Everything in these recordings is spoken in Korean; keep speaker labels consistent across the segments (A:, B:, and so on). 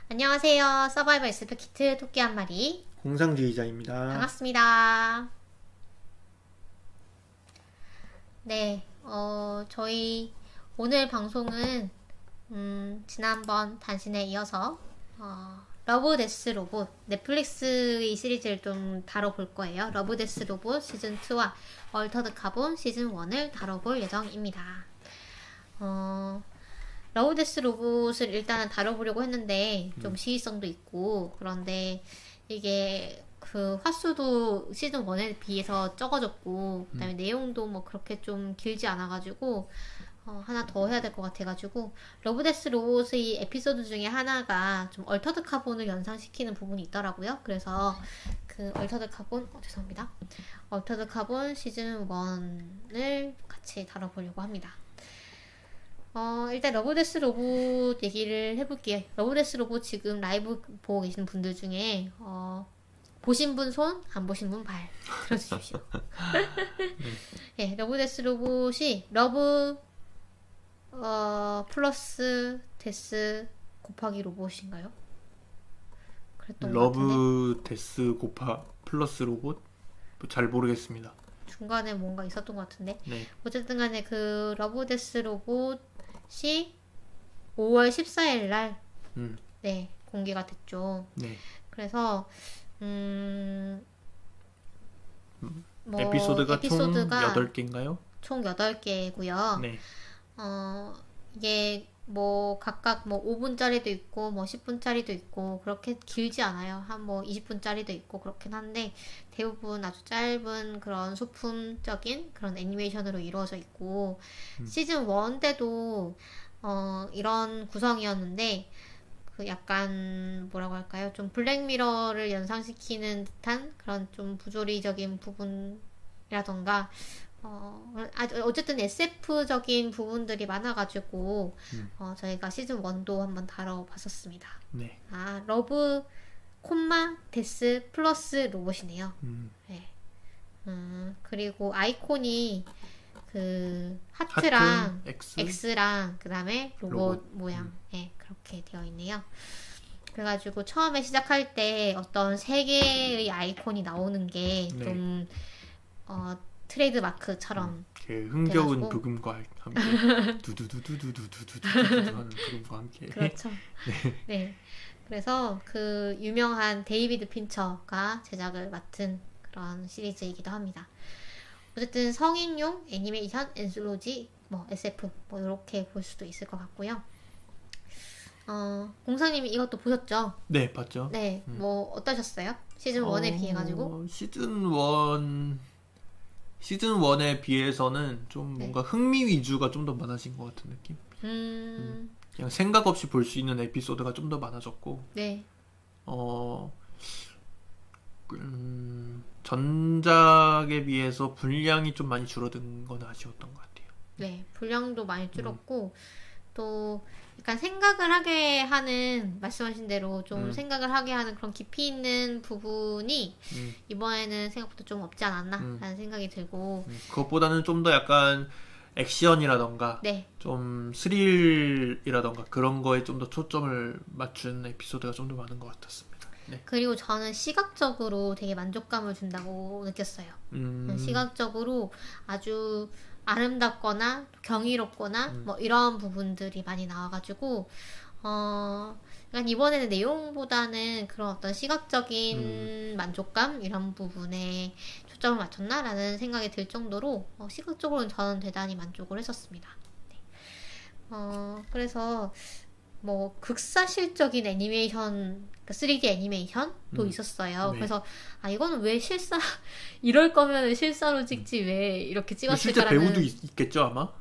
A: 안녕하세요. 서바이벌 스프키트 토끼 한 마리
B: 공상주의자입니다.
A: 반갑습니다. 네, 저희 오늘 방송은 지난번 단신에 이어서 러브 데스 로봇 넷플릭스의 시리즈를 좀 다뤄볼 거예요. 러브 데스 로봇 시즌 2와 얼터드 카본 시즌 1을 다뤄볼 예정입니다. 러브 데스 로봇을 일단은 다뤄보려고 했는데 좀 시의성도 있고, 그런데 이게 그 화수도 시즌 1에 비해서 적어졌고, 그다음에 내용도 뭐 그렇게 좀 길지 않아가지고 하나 더 해야 될 것 같아가지고, 러브 데스 로봇의 에피소드 중에 하나가 좀 얼터드 카본을 연상시키는 부분이 있더라고요. 그래서 그 얼터드 카본 죄송합니다. 얼터드 카본 시즌 1을 같이 다뤄보려고 합니다. 일단 러브데스 로봇 얘기를 해볼게요. 러브데스 로봇 지금 라이브 보고 계시는 분들 중에 보신 분 손, 안 보신 분 발 들어주십시오. 네, 러브데스 로봇이 러브 플러스 데스 곱하기 로봇인가요? 그랬던 것 같은데.
B: 러브 데스 고파 플러스 로봇? 잘 모르겠습니다.
A: 중간에 뭔가 있었던 것 같은데.
B: 네.
A: 어쨌든 간에 그 러브데스 로봇이 5월 14일 날 네, 공개가 됐죠.
B: 네.
A: 그래서 뭐
B: 에피소드가 총 8개인가요?
A: 총 8개고요.
B: 네.
A: 이게 뭐 각각 뭐 5분짜리도 있고 뭐 10분짜리도 있고 그렇게 길지 않아요. 한 뭐 20분짜리도 있고 그렇긴 한데 대부분 아주 짧은 그런 소품적인 그런 애니메이션으로 이루어져 있고 시즌 1 때도 이런 구성이었는데 그 약간 뭐라고 할까요? 좀 블랙미러를 연상시키는 듯한 그런 좀 부조리적인 부분이라던가 어쨌든 SF적인 부분들이 많아가지고 저희가 시즌 1도 한번 다뤄봤었습니다.
B: 네.
A: 러브 콤마 데스 플러스 로봇이네요. 네. 그리고 아이콘이 그 하트랑 X랑 그 다음에 로봇 모양 그렇게 되어 있네요. 그래가지고 처음에 시작할 때 어떤 세 개의 아이콘이 나오는 게 좀 트레이드 마크처럼
B: 흥겨운
A: 돼가지고.
B: 부금과 함께 두두두두두두두두두 하는 부금과 함께.
A: 그렇죠. 네. 그래서 그 유명한 데이비드 핀처가 제작을 맡은 그런 시리즈이기도 합니다. 어쨌든 성인용 애니메이션 엔솔로지 뭐 SF 뭐 이렇게 볼 수도 있을 것 같고요. 공사님이 이것도 보셨죠?
B: 네, 봤죠.
A: 네. 뭐 어떠셨어요? 시즌 1에 비해 가지고?
B: 시즌 1에 비해서는 좀 뭔가 흥미 위주가 좀 더 많아진 것 같은 느낌? 그냥 생각 없이 볼 수 있는 에피소드가 좀 더 많아졌고,
A: 네.
B: 전작에 비해서 분량이 좀 많이 줄어든 건 아쉬웠던 것 같아요.
A: 네, 분량도 많이 줄었고, 또 약간 생각을 하게 하는, 말씀하신 대로 좀 생각을 하게 하는 그런 깊이 있는 부분이 이번에는 생각보다 좀 없지 않았나 라는 생각이 들고,
B: 그것보다는 좀 더 약간 액션이라던가
A: 네.
B: 좀 스릴이라던가 그런 거에 좀 더 초점을 맞춘 에피소드가 좀 더 많은 것 같았습니다. 네.
A: 그리고 저는 시각적으로 되게 만족감을 준다고 느꼈어요. 시각적으로 아주 아름답거나 경이롭거나 뭐 이런 부분들이 많이 나와가지고 약간 이번에는 내용보다는 그런 어떤 시각적인 만족감 이런 부분에 초점을 맞췄나라는 생각이 들 정도로 시각적으로는 저는 대단히 만족을 했었습니다. 네. 그래서 뭐 극사실적인 애니메이션, 3D 애니메이션도 있었어요.
B: 네.
A: 그래서 이거는 왜 실사 이럴 거면 실사로 찍지 왜 이렇게 찍었을까라는.
B: 실제 배우도 있겠죠 아마?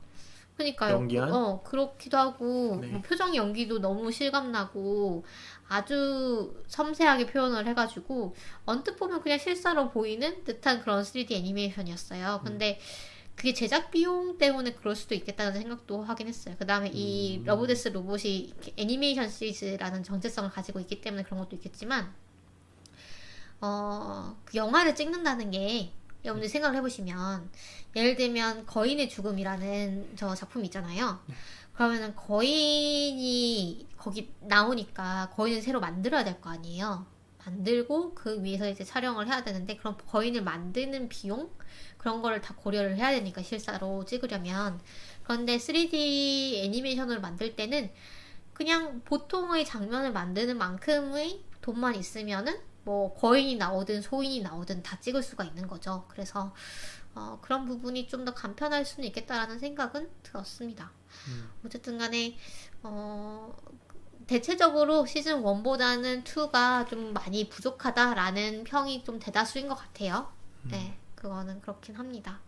A: 그러니까요.
B: 연기한?
A: 그렇기도 하고
B: 네.
A: 뭐 표정 연기도 너무 실감나고 아주 섬세하게 표현을 해가지고 언뜻 보면 그냥 실사로 보이는 듯한 그런 3D 애니메이션이었어요. 근데 그게 제작 비용 때문에 그럴 수도 있겠다는 생각도 하긴 했어요. 그 다음에 이 러브데스 로봇이 애니메이션 시리즈라는 정체성을 가지고 있기 때문에 그런 것도 있겠지만 그 영화를 찍는다는 게 여러분들 생각을 해보시면 예를 들면 거인의 죽음이라는 저 작품이 있잖아요. 그러면은 거인이 거기 나오니까 거인을 새로 만들어야 될 거 아니에요. 만들고 그 위에서 이제 촬영을 해야 되는데 그럼 거인을 만드는 비용 그런 거를 다 고려를 해야 되니까 실사로 찍으려면. 그런데 3D 애니메이션을 만들 때는 그냥 보통의 장면을 만드는 만큼의 돈만 있으면은 뭐 거인이 나오든 소인이 나오든 다 찍을 수가 있는 거죠. 그래서 그런 부분이 좀 더 간편할 수는 있겠다라는 생각은 들었습니다. 어쨌든 간에 대체적으로 시즌 1보다는 2가 좀 많이 부족하다라는 평이 좀 대다수인 것 같아요. 네, 그거는 그렇긴 합니다.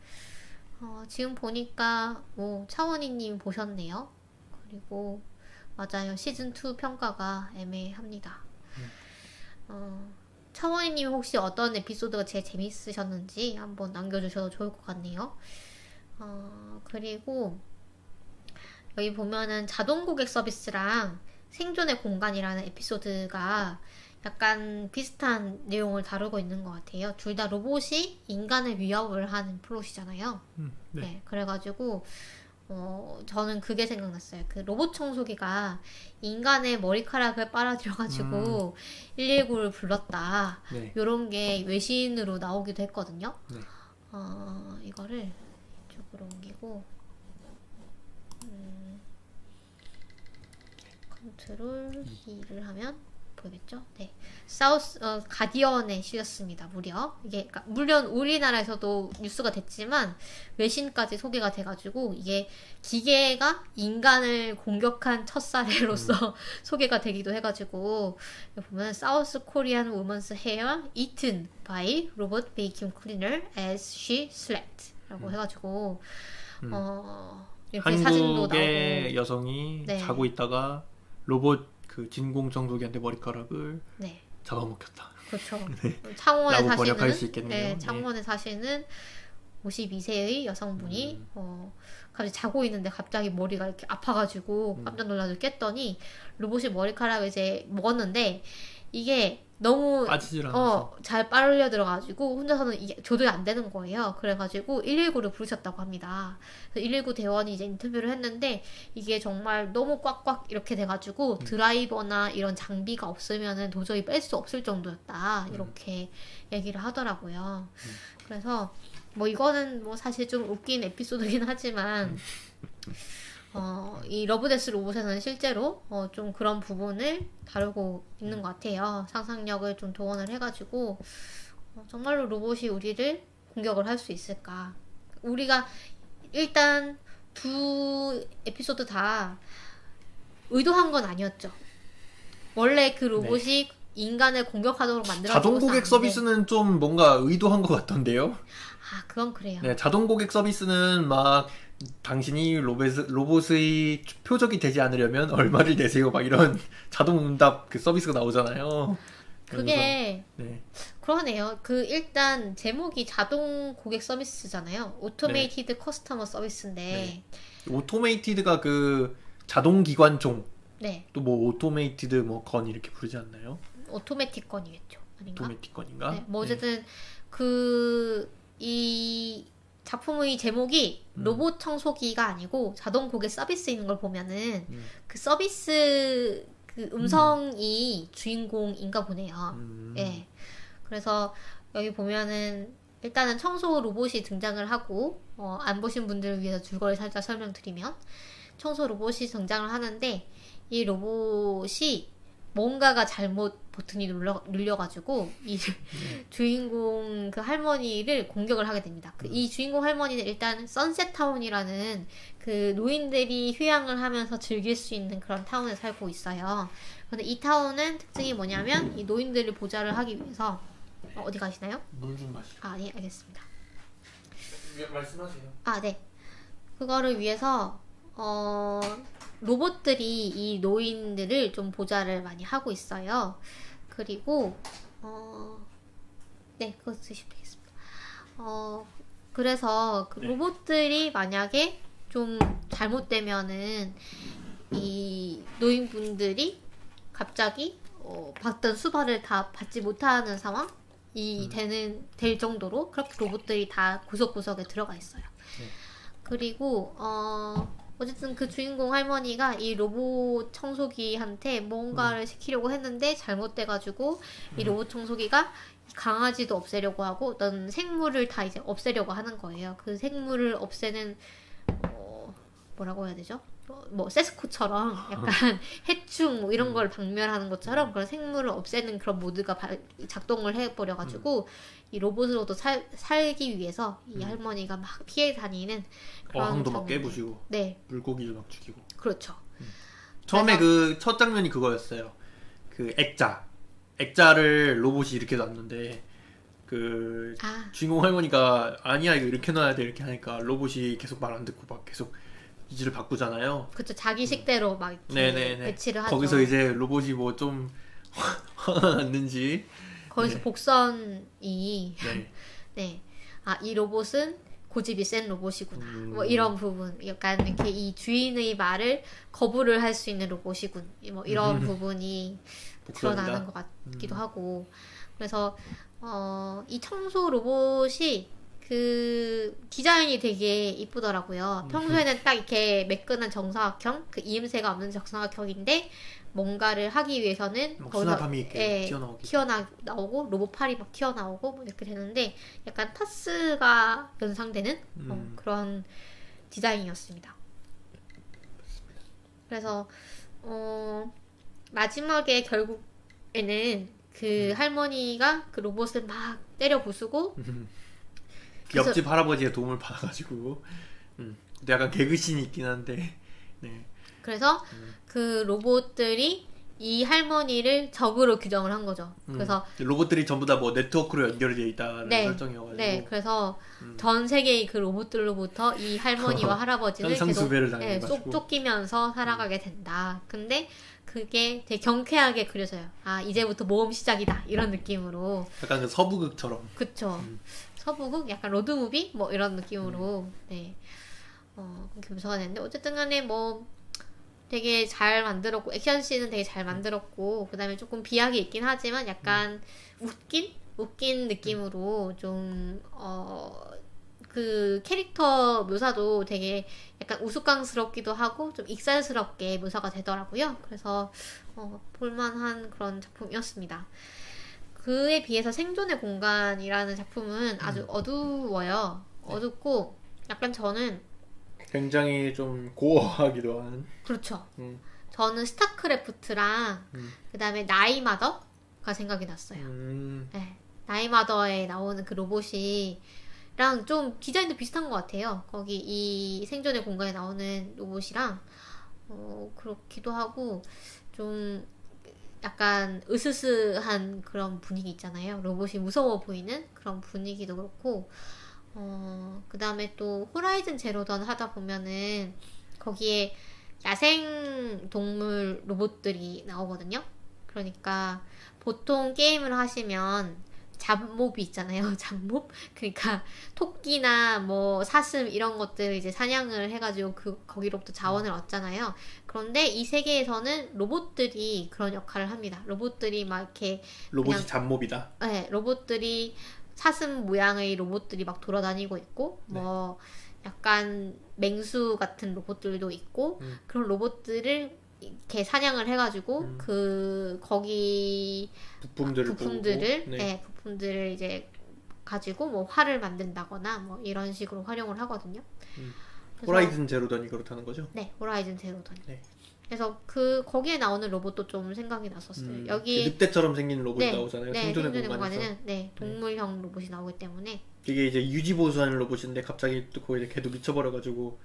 A: 지금 보니까 차원이님 보셨네요. 그리고 맞아요. 시즌 2 평가가 애매합니다. 차원이님 혹시 어떤 에피소드가 제일 재밌으셨는지 한번 남겨주셔도 좋을 것 같네요. 그리고 여기 보면은 자동 고객 서비스랑 생존의 공간이라는 에피소드가 약간 비슷한 내용을 다루고 있는 것 같아요. 둘 다 로봇이 인간을 위협을 하는 플롯이잖아요.
B: 네.
A: 네, 그래가지고 저는 그게 생각났어요. 그 로봇 청소기가 인간의 머리카락을 빨아들여가지고 119를 불렀다.
B: 네.
A: 요런 게 외신으로 나오기도 했거든요.
B: 네.
A: 이거를 이쪽으로 옮기고 컨트롤 E를 하면 보이겠죠? 네. 가디언에 실렸습니다. 무려. 이게, 그러니까 물론 우리나라에서도 뉴스가 됐지만, 외신까지 소개가 돼가지고, 이게 기계가 인간을 공격한 첫 사례로서 소개가 되기도 해가지고, 여기 보면, South Korean woman's hair eaten by robot vacuum cleaner as she slept. 라고 해가지고, 이렇게 사진도
B: 한국의
A: 나오고.
B: 여성이
A: 네.
B: 자고 있다가 로봇 그 진공 청소기한테 머리카락을
A: 네.
B: 잡아먹혔다.
A: 그렇죠.
B: 네.
A: 창원에
B: 라고 번역할 수
A: 사시는
B: 있겠네요.
A: 네, 창원에 사시는 52세의 여성분이 갑자기 자고 있는데 갑자기 머리가 이렇게 아파가지고 깜짝 놀라서 깼더니 로봇이 머리카락을 이제 먹었는데 이게 너무
B: 빠지질 않아서.
A: 잘 빨려 들어가지고 혼자서는 이게 조절이 안 되는 거예요. 그래가지고 119를 부르셨다고 합니다. 119 대원이 이제 인터뷰를 했는데 이게 정말 너무 꽉꽉 이렇게 돼가지고 드라이버나 이런 장비가 없으면은 도저히 뺄 수 없을 정도였다. 이렇게 얘기를 하더라고요. 그래서 뭐 이거는 뭐 사실 좀 웃긴 에피소드긴 하지만 이 러브데스 로봇에서는 실제로 좀 그런 부분을 다루고 있는 것 같아요. 상상력을 좀 동원을 해가지고 정말로 로봇이 우리를 공격을 할 수 있을까? 우리가 일단 두 에피소드 다 의도한 건 아니었죠. 원래 그 로봇이 인간을 공격하도록 만들어진
B: 자동 고객 서비스는 좀 뭔가 의도한 것 같던데요?
A: 그건 그래요.
B: 네, 자동 고객 서비스는 막 당신이 로봇의 표적이 되지 않으려면 얼마를 내세요 막 이런 자동 응답 그 서비스가 나오잖아요.
A: 그게
B: 네.
A: 그러네요. 일단 제목이 자동 고객 서비스잖아요. 오토메이티드 커스터머 서비스인데.
B: 네. 오토메이티드가 그 자동 기관총.
A: 네.
B: 또 뭐 오토메이티드 뭐 건 이렇게 부르지 않나요?
A: 오토매틱 건이겠죠. 아닌가?
B: 오토매틱 건인가?
A: 네. 뭐 어쨌든 이 작품의 제목이 로봇 청소기가 아니고 자동 고객 서비스인 걸 보면은 그 서비스 그 음성이 주인공인가 보네요. 예. 그래서 여기 보면은 일단은 청소 로봇이 등장을 하고 안 보신 분들을 위해서 줄거리 살짝 설명드리면 청소 로봇이 등장을 하는데 이 로봇이 뭔가가 잘못 버튼이 눌려가지고 이 주인공 그 할머니를 공격을 하게 됩니다. 이 주인공 할머니는 일단 선셋타운이라는 그 노인들이 휴양을 하면서 즐길 수 있는 그런 타운에 살고 있어요. 근데 이 타운은 특징이 뭐냐면 이 노인들을 보좌를 하기 위해서 어디 가시나요?
B: 물 좀 마시죠.
A: 네, 알겠습니다.
B: 말씀하세요.
A: 네. 그거를 위해서 로봇들이 이 노인들을 좀 보좌를 많이 하고 있어요. 그리고 네, 그거 쓰시면 되겠습니다. 그래서 그 로봇들이 만약에 좀 잘못되면은 이 노인분들이 갑자기 받던 수발을 다 받지 못하는 상황이 될 정도로 그렇게 로봇들이 다 구석구석에 들어가 있어요. 그리고 어쨌든 그 주인공 할머니가 이 로봇 청소기한테 뭔가를 시키려고 했는데 잘못돼가지고 이 로봇 청소기가 강아지도 없애려고 하고 어떤 생물을 다 이제 없애려고 하는 거예요. 그 생물을 없애는 뭐라고 해야 되죠? 뭐 세스코처럼 약간 해충 뭐 이런 걸 박멸하는 것처럼 그런 생물을 없애는 그런 모드가 작동을 해버려가지고 이 로봇으로도 살기 위해서 이 할머니가 막 피해 다니는 그런
B: 어항도 막 깨부시고
A: 네.
B: 물고기도 막 죽이고
A: 그렇죠.
B: 처음에 그 첫 장면이 그거였어요. 그 액자를 로봇이 이렇게 놨는데 그 주인공 할머니가 아니야 이거 이렇게 놔야 돼 이렇게 하니까 로봇이 계속 말 안 듣고 막 계속 위치를 바꾸잖아요.
A: 그렇죠. 자기 식대로 막 이렇게 배치를 하죠.
B: 거기서 이제 로봇이 뭐 좀 화가 났는지
A: 거기서 복선이 네. 이 로봇은 고집이 센 로봇이구나. 뭐 이런 부분. 약간 이렇게 이 주인의 말을 거부를 할 수 있는 로봇이군. 뭐 이런 부분이 드러나는 것 같기도 하고. 그래서 이 청소 로봇이 그 디자인이 되게 이쁘더라고요. 평소에는 딱 이렇게 매끈한 정사각형, 그 이음새가 없는 정사각형인데 뭔가를 하기 위해서는
B: 수납함이 이렇게
A: 튀어나오고 로봇 팔이 막 튀어나오고 뭐 이렇게 되는데 약간 타스가 연상되는 그런 디자인이었습니다. 그래서 마지막에 결국에는 그 할머니가 그 로봇을 막 때려 부수고
B: 옆집 할아버지의 도움을 받아가지고 근데 약간 개그신이 있긴 한데 네.
A: 그래서 그 로봇들이 이 할머니를 적으로 규정을 한 거죠. 그래서
B: 로봇들이 전부 다 뭐 네트워크로 연결되어 있다는 설정이어가지고
A: 네, 그래서 전 세계의 그 로봇들로부터 이 할머니와 할아버지는 계속 쏙 쫓기면서 살아가게 된다. 근데 그게 되게 경쾌하게 그려져요. 이제부터 모험 시작이다 이런 느낌으로.
B: 약간 그 서부극처럼.
A: 그쵸. 서부극 약간 로드무비 뭐 이런 느낌으로 네 그렇게 묘사가 되는데 어쨌든 간에 뭐 되게 잘 만들었고 액션씬은 되게 잘 만들었고 그 다음에 조금 비약이 있긴 하지만 약간 웃긴 느낌으로 좀 그 캐릭터 묘사도 되게 약간 우스꽝스럽기도 하고 좀 익살스럽게 묘사가 되더라고요. 그래서 볼만한 그런 작품이었습니다. 그에 비해서 생존의 공간이라는 작품은 아주 어두워요. 어둡고 약간 저는
B: 굉장히 좀 고어하기도 하는.
A: 그렇죠. 저는 스타크래프트랑 그 다음에 나이마더가 생각이 났어요. 네, 나이마더에 나오는 그 로봇이랑 좀 디자인도 비슷한 것 같아요. 거기 이 생존의 공간에 나오는 로봇이랑 그렇기도 하고 좀 약간 으스스한 그런 분위기 있잖아요. 로봇이 무서워 보이는 그런 분위기도 그렇고 그 다음에 또 호라이즌 제로던 하다 보면은 거기에 야생 동물 로봇들이 나오거든요. 그러니까 보통 게임을 하시면 잡몹이 있잖아요. 잡몹? 그러니까 토끼나 뭐 사슴 이런 것들을 이제 사냥을 해가지고 거기로부터 자원을 얻잖아요. 그런데 이 세계에서는 로봇들이 그런 역할을 합니다. 로봇들이 막 이렇게
B: 로봇이 잡몹이다.
A: 네, 로봇들이 사슴 모양의 로봇들이 막 돌아다니고 있고 뭐 약간 맹수 같은 로봇들도 있고 그런 로봇들을 이렇게 사냥을 해가지고 거기 부품들을 이제 가지고 뭐 활을 만든다거나 뭐 이런 식으로 활용을 하거든요.
B: 호라이즌 제로던이 그렇다는 거죠?
A: 네, 호라이즌 제로던.
B: 네.
A: 그래서 거기에 나오는 로봇도 좀 생각이 났었어요. 여기
B: 늑대처럼 생긴 로봇이 나오잖아요. 생존의 공간에서.
A: 네, 동물형 로봇이 나오기 때문에
B: 이게 이제 유지보수하는 로봇인데 갑자기 또 거기에 걔도 미쳐버려가지고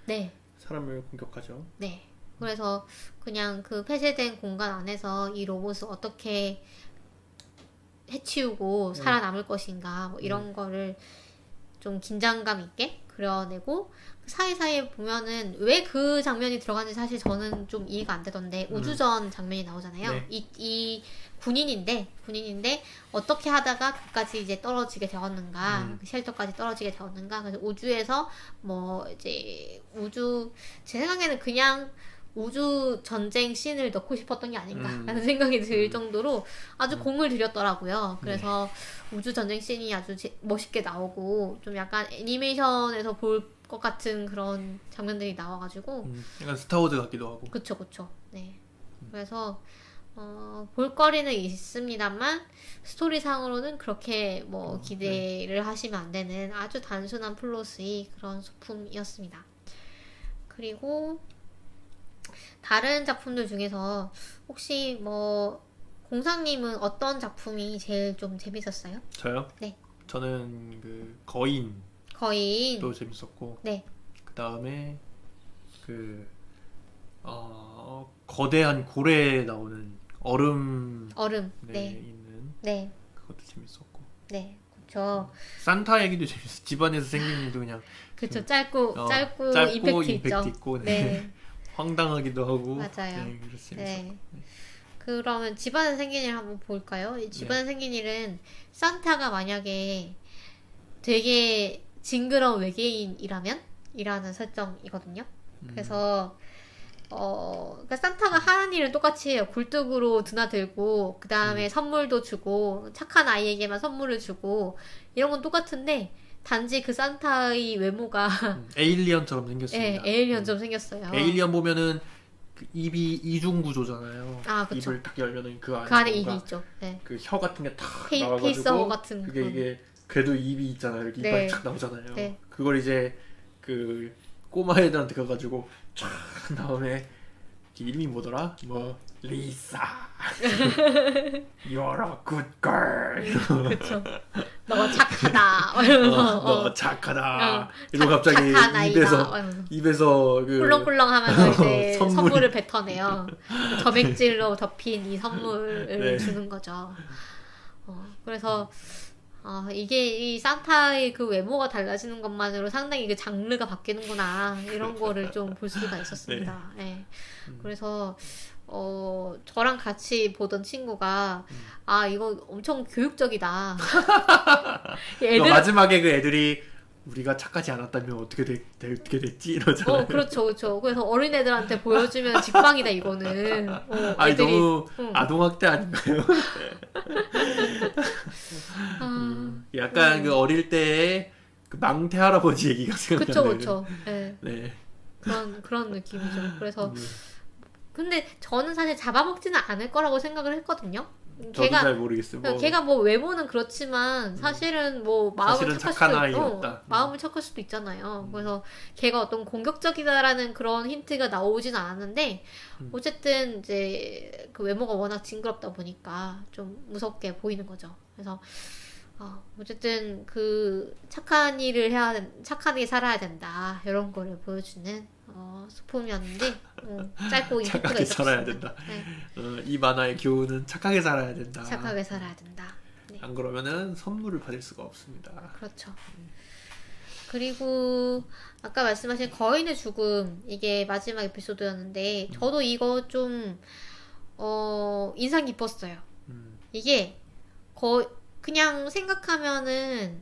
B: 사람을 공격하죠.
A: 네. 그래서 그냥 그 폐쇄된 공간 안에서 이 로봇을 어떻게 해치우고 살아남을 것인가 뭐 이런 거를 좀 긴장감 있게 그려내고 사이사이에 보면은 왜 그 장면이 들어가는지 사실 저는 좀 이해가 안 되던데 우주전 장면이 나오잖아요. 이 군인인데 어떻게 하다가 그까지 이제 떨어지게 되었는가 쉘터까지 떨어지게 되었는가. 그래서 우주에서 뭐 이제 제 생각에는 그냥 우주 전쟁 씬을 넣고 싶었던 게 아닌가라는 생각이 들 정도로 아주 공을 들였더라고요. 그래서 우주 전쟁 씬이 아주 멋있게 나오고 좀 약간 애니메이션에서 볼 것 같은 그런 장면들이 나와가지고
B: 약간 스타워즈 같기도 하고.
A: 그쵸. 네. 그래서 볼거리는 있습니다만 스토리상으로는 그렇게 뭐 기대를 네. 하시면 안 되는 아주 단순한 플롯의 그런 소품이었습니다. 그리고 다른 작품들 중에서 혹시 뭐 공상님은 어떤 작품이 제일 좀 재밌었어요?
B: 저요?
A: 네.
B: 저는 그 거인도 재밌었고, 네. 그 다음에 그 거대한 고래에 나오는 얼음 네. 있는 네. 그것도 재밌었고, 네,
A: 그렇죠.
B: 산타 얘기도 재밌어. 집안에서 생긴 일도 그냥
A: 그렇죠. 짧고 임팩트
B: 있고, 네. 네. 황당하기도 하고,
A: 맞아요.
B: 네, 그래서
A: 네. 그러면 집안에 생긴 일 한번 볼까요? 집안에 네. 생긴 일은 산타가 만약에 되게 징그러운 외계인이라면? 이라는 설정이거든요. 그래서 그러니까 산타가 하는 일은 똑같이 해요. 굴뚝으로 드나들고 그 다음에 선물도 주고 착한 아이에게만 선물을 주고 이런 건 똑같은데 단지 그 산타의 외모가
B: 에일리언처럼 생겼습니다.
A: 네, 에일리언처럼 생겼어요.
B: 에일리언 보면은 그 입이 이중 구조잖아요.
A: 그쵸.
B: 입을 딱 열면은 그
A: 안에 입이 있죠. 네.
B: 그 혀 같은 게 탁 나와가지고
A: 같은
B: 그게 이게 그래도 입이 있잖아요. 이렇게 네. 이빨이 탁 나오잖아요. 네. 그걸 이제 그 꼬마 애들한테 가가지고 쫙 다음에 이름이 뭐더라? 뭐 리사 You're a good girl.
A: 그쵸. 너 착하다. 이러면서
B: 너 착하다. 이러고 갑자기 입에서 그
A: 꿀렁꿀렁하면서 이제 선물을 뱉어내요. 점액질로 덮인 이 선물을 네. 주는 거죠. 그래서 이게 이 산타의 그 외모가 달라지는 것만으로 상당히 그 장르가 바뀌는구나 이런 거를 좀 볼 수가 있었습니다. 네. 네. 그래서 저랑 같이 보던 친구가 이거 엄청 교육적이다.
B: 마지막에 그 애들이 우리가 착하지 않았다면 어떻게 됐지 이러잖아요.
A: 그렇죠. 그래서 어린애들한테 보여주면 직방이다 이거는.
B: 애들이 너무 아동학대 아닌가요? 약간 그 어릴 때의 그 망태 할아버지 얘기가 생각나네요.
A: 그렇죠. 네. 네. 그런 느낌이죠. 그래서 근데 저는 사실 잡아먹지는 않을 거라고 생각을 했거든요.
B: 저도 잘 모르겠어요.
A: 걔가 뭐 외모는 그렇지만 사실은 뭐 마음은 마음은 착할 수도 있잖아요. 그래서 걔가 어떤 공격적이다라는 그런 힌트가 나오진 않았는데 어쨌든 이제 그 외모가 워낙 징그럽다 보니까 좀 무섭게 보이는 거죠. 그래서 어쨌든 그 착하게 살아야 된다 이런 거를 보여주는 소품이었는데 짧고 임팩트가 있었습니다.
B: 살아야 된다. 네. 이 만화의 교훈은 착하게 살아야 된다.
A: 착하게 살아야 된다.
B: 네. 안 그러면은 선물을 받을 수가 없습니다.
A: 그렇죠. 그리고 아까 말씀하신 거인의 죽음 이게 마지막 에피소드였는데 저도 이거 좀 인상 깊었어요. 이게 그냥 생각하면은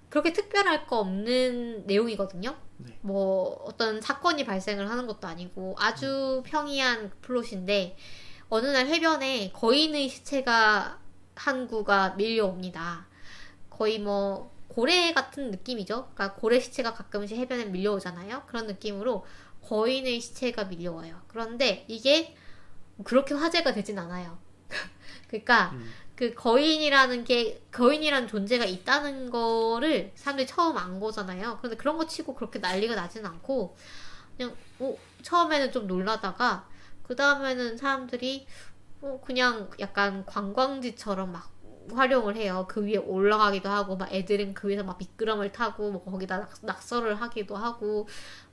A: 그렇게 특별할 거 없는 내용이거든요. 네. 뭐 어떤 사건이 발생을 하는 것도 아니고 아주 평이한 플롯인데 어느 날 해변에 거인의 시체가 한 구가 밀려옵니다. 거의 뭐 고래 같은 느낌이죠. 그러니까 고래 시체가 가끔씩 해변에 밀려오잖아요. 그런 느낌으로 거인의 시체가 밀려와요. 그런데 이게 그렇게 화제가 되진 않아요. 그러니까 그 거인이라는 존재가 있다는 거를 사람들이 처음 안 거잖아요. 그런데 그런 거 치고 그렇게 난리가 나진 않고 그냥 처음에는 좀 놀라다가 그 다음에는 사람들이 그냥 약간 관광지처럼 막 활용을 해요. 그 위에 올라가기도 하고 막 애들은 그 위에서 막 미끄럼을 타고 뭐 거기다 낙서를 하기도 하고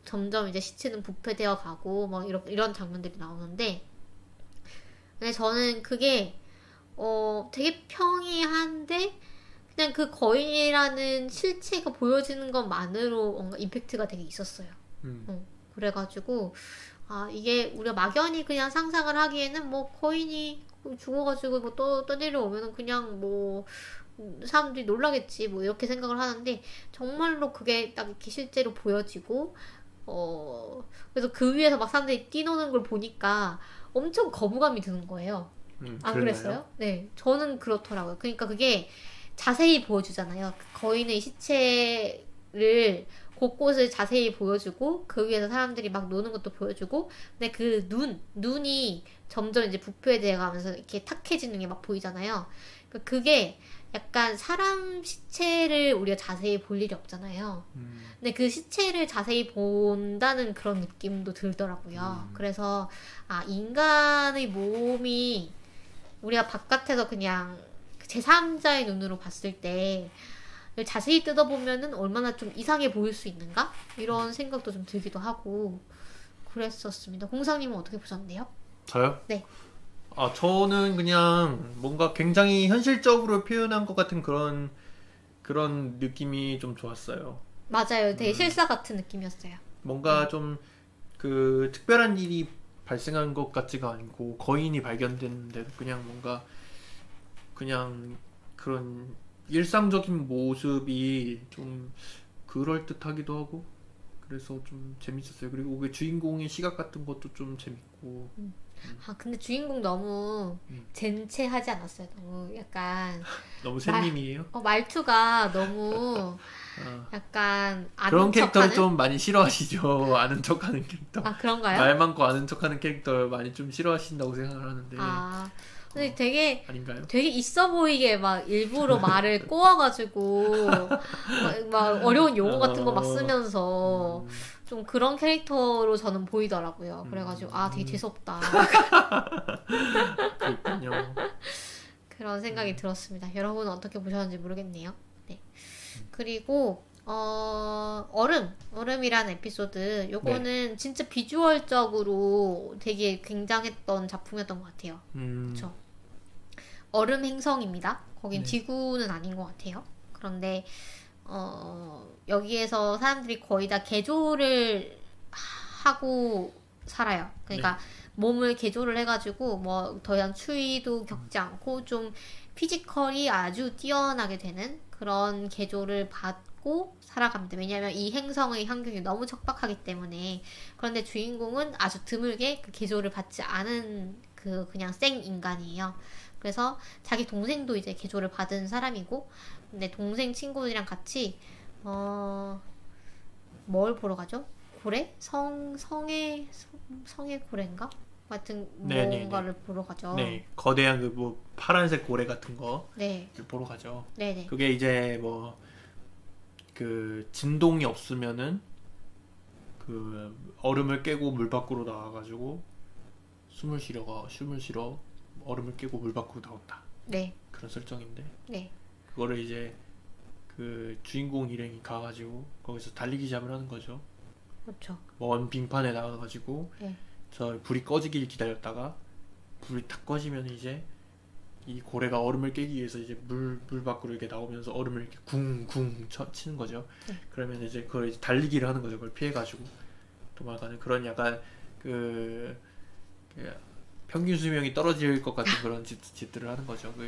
A: 점점 이제 시체는 부패되어 가고 뭐 이런 장면들이 나오는데 근데 저는 그게 되게 평이한데 그냥 그 거인이라는 실체가 보여지는 것만으로 뭔가 임팩트가 되게 있었어요. 그래가지고 이게 우리가 막연히 그냥 상상을 하기에는 뭐 거인이 죽어가지고 뭐 떠내려 오면은 그냥 뭐 사람들이 놀라겠지 뭐 이렇게 생각을 하는데 정말로 그게 딱 이렇게 실제로 보여지고 그래서 그 위에서 막 사람들이 뛰노는 걸 보니까 엄청 거부감이 드는 거예요. 안 그랬어요? 네, 저는 그렇더라고요. 그러니까 그게 자세히 보여주잖아요. 그 거인의 시체 곳곳을 자세히 보여주고 그 위에서 사람들이 막 노는 것도 보여주고 근데 그 눈이 점점 이제 부패돼 가면서 이렇게 탁해지는 게 막 보이잖아요. 그게 약간 사람 시체를 우리가 자세히 볼 일이 없잖아요. 근데 그 시체를 자세히 본다는 그런 느낌도 들더라고요. 그래서 인간의 몸이 우리가 바깥에서 그냥 제3자의 눈으로 봤을 때 자세히 뜯어보면은 얼마나 좀 이상해 보일 수 있는가? 이런 생각도 좀 들기도 하고 그랬었습니다. 공상님은 어떻게 보셨는데요?
B: 저요?
A: 네.
B: 저는 그냥 뭔가 굉장히 현실적으로 표현한 것 같은 그런 느낌이 좀 좋았어요.
A: 맞아요. 되게 실사 같은 느낌이었어요.
B: 뭔가 좀 그 특별한 일이 발생한 것 같지가 않고 거인이 발견됐는데도 그냥 뭔가 그냥 그런 일상적인 모습이 좀 그럴듯하기도 하고 그래서 좀 재밌었어요. 그리고 그 주인공의 시각 같은 것도 좀 재밌고.
A: 근데 주인공 너무 젠체하지 않았어요? 너무 약간
B: 너무 샘님이에요?
A: 말투가 너무 약간 아는
B: 그런 캐릭터를
A: 척하는?
B: 좀 많이 싫어하시죠. 아는 척하는 캐릭터.
A: 그런가요?
B: 말 많고 아는 척하는 캐릭터를 많이 좀 싫어하신다고 생각을 하는데.
A: 근데 되게
B: 아닌가요?
A: 되게 있어 보이게 막 일부러 말을 꼬아가지고 막 어려운 용어 같은 거 막 쓰면서 좀 그런 캐릭터로 저는 보이더라고요. 그래가지고 되게 재수없다.
B: 그렇군요.
A: 그런 생각이 들었습니다. 여러분은 어떻게 보셨는지 모르겠네요. 네. 그리고 얼음이라는 에피소드 요거는 진짜 비주얼적으로 되게 굉장했던 작품이었던 것 같아요. 그쵸? 얼음 행성입니다. 거긴 지구는 아닌 것 같아요. 그런데 여기에서 사람들이 거의 다 개조를 하고 살아요. 그러니까 몸을 개조를 해가지고 뭐 더 이상 추위도 겪지 않고 좀 피지컬이 아주 뛰어나게 되는 그런 개조를 받고 살아갑니다. 왜냐하면 이 행성의 환경이 너무 척박하기 때문에. 그런데 주인공은 아주 드물게 그 개조를 받지 않은 그냥 생 인간이에요. 그래서 자기 동생도 이제 개조를 받은 사람이고, 근데 동생 친구들이랑 같이 뭘 보러 가죠? 고래? 성의 고래인가? 같은 뭔가를 보러 가죠.
B: 네, 거대한 그 뭐 파란색 고래 같은 거 보러 가죠.
A: 네네.
B: 그게 이제 뭐 그 진동이 없으면은 그 얼음을 깨고 물 밖으로 나와가지고 숨을 쉬러 얼음을 깨고 물 밖으로 나온다.
A: 네.
B: 그런 설정인데.
A: 네.
B: 그거를 이제 그 주인공 일행이 가가지고 거기서 달리기 시합을 하는 거죠.
A: 그렇죠.
B: 먼 빙판에 나가가지고 저 불이 꺼지길 기다렸다가 불이 탁 꺼지면 이제 이 고래가 얼음을 깨기 위해서 이제 물 밖으로 이렇게 나오면서 얼음을 이렇게 쿵쿵 치는 거죠. 그러면 이제 그걸 이제 달리기를 하는 거죠. 그걸 피해가지고 도망가는 그런 약간 그 평균 수명이 떨어질 것 같은 그런 짓들을 하는 거죠. 뭐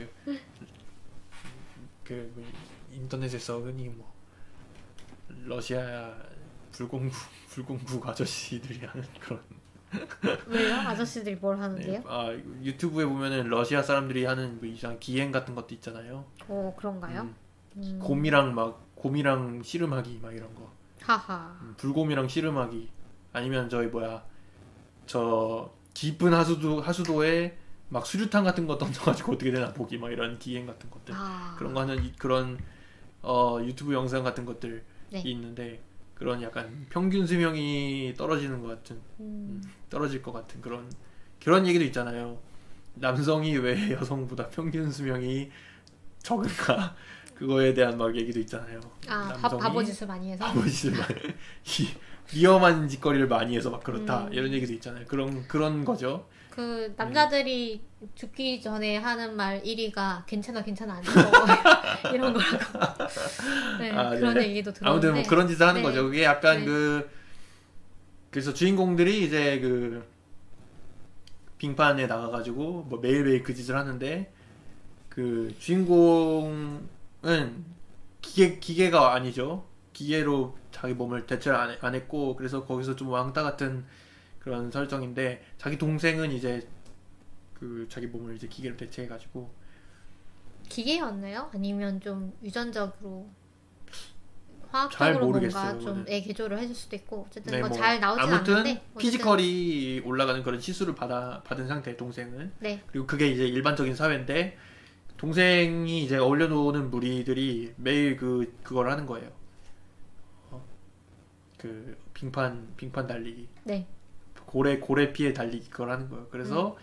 B: 인터넷에서 흔히 뭐 러시아 불공국 아저씨들이 하는 그런.
A: 왜요? 아저씨들이 뭘 하는데요?
B: 유튜브에 보면은 러시아 사람들이 하는 뭐 이상한 기행 같은 것도 있잖아요.
A: 그런가요?
B: 곰이랑 씨름하기 막 이런 거.
A: 하하.
B: 불곰이랑 씨름하기. 아니면 저 깊은 하수도에 막 수류탄 같은 거 던져가지고 어떻게 되나 보기 막 이런 기행 같은 것들. 그런 거 하는 그런 유튜브 영상 같은 것들이 있는데. 그런 약간 평균 수명이 떨어지는 것 같은, 떨어질 것 같은 그런 얘기도 있잖아요. 남성이 왜 여성보다 평균 수명이 적은가? 그거에 대한 막 얘기도 있잖아요.
A: 바보짓을 많이 해서?
B: 바보짓을 많이 위험한 짓거리를 많이 해서 막 그렇다. 이런 얘기도 있잖아요. 그런 거죠.
A: 그 남자들이 죽기 전에 하는 말 1위가 괜찮아 안 죽어 이런 거라고. 그런 얘기도 들었는데
B: 아무튼 뭐 그런 짓을 하는 거죠. 그게 약간 그래서 주인공들이 이제 그 빙판에 나가가지고 뭐 매일매일 그 짓을 하는데 그 주인공은 기계가 아니죠. 기계로 자기 몸을 대체를 안 했고 그래서 거기서 좀 왕따 같은 그런 설정인데 자기 동생은 이제 그 자기 몸을 이제 기계로 대체해가지고.
A: 기계였나요? 아니면 좀 유전적으로 화학적으로
B: 모르겠어요,
A: 뭔가 좀
B: 그거는.
A: 개조를 해줄 수도 있고 어쨌든
B: 네,
A: 뭐
B: 뭐
A: 잘 나오진
B: 아무튼
A: 않는데 어쨌든
B: 피지컬이 올라가는 그런 시술을 받은 상태 동생은.
A: 네.
B: 그리고 그게 이제 일반적인 사회인데 동생이 이제 어울려 노는 무리들이 매일 그걸 하는 거예요. 그 빙판 달리기.
A: 네.
B: 고래 피해 달리기 그걸 하는 거예요. 그래서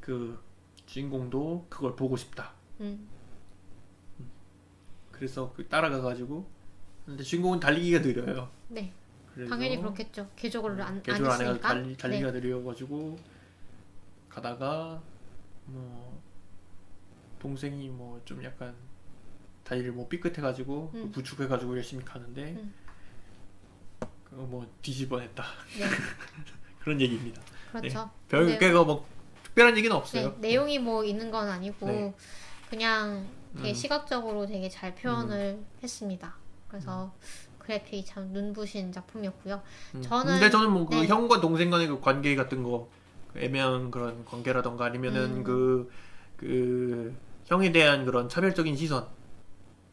B: 그 주인공도 그걸 보고 싶다. 그래서 따라가가지고 근데 주인공은 달리기가 느려요.
A: 네. 당연히 그렇겠죠. 개조를 안
B: 개조를 안 해가지고
A: 했으니까.
B: 달리기가 느려가지고 가다가 뭐 동생이 뭐 좀 약간 다리를 뭐 삐끗해가지고 부축해가지고 열심히 가는데 뭐 뒤집어냈다.
A: 네.
B: 그런 얘기입니다.
A: 그렇죠.
B: 네. 별거 뭐 특별한 얘기는 없어요.
A: 네, 내용이 뭐 있는 건 아니고
B: 네.
A: 그냥 되게 시각적으로 되게 잘 표현을 했습니다. 그래서 그래픽이 참 눈부신 작품이었고요.
B: 근데 저는 뭐 그
A: 네.
B: 형과 동생 간의 그 관계 같은 거 애매한 그런 관계라던가 아니면은 그 형에 대한 그런 차별적인 시선,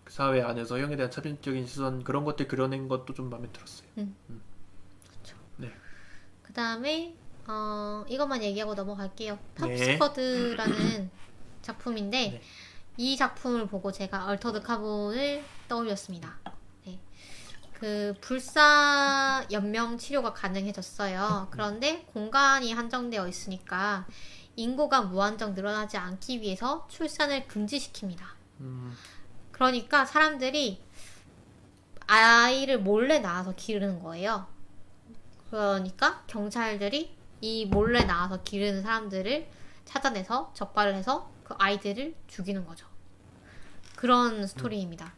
B: 그 사회 안에서 형에 대한 차별적인 시선 그런 것들 그려낸 것도 좀 마음에 들었어요.
A: 그렇죠.
B: 네.
A: 그 다음에 이것만 얘기하고 넘어갈게요.
B: 네.
A: 탑스쿼드라는 작품인데
B: 네.
A: 이 작품을 보고 제가 얼터드 카본을 떠올렸습니다. 네. 그 불사 연명 치료가 가능해졌어요. 그런데 공간이 한정되어 있으니까 인구가 무한정 늘어나지 않기 위해서 출산을 금지시킵니다. 그러니까 사람들이 아이를 몰래 낳아서 기르는 거예요. 그러니까 경찰들이 이 몰래 낳아서 기르는 사람들을 찾아내서 적발을 해서 그 아이들을 죽이는 거죠. 그런 스토리입니다.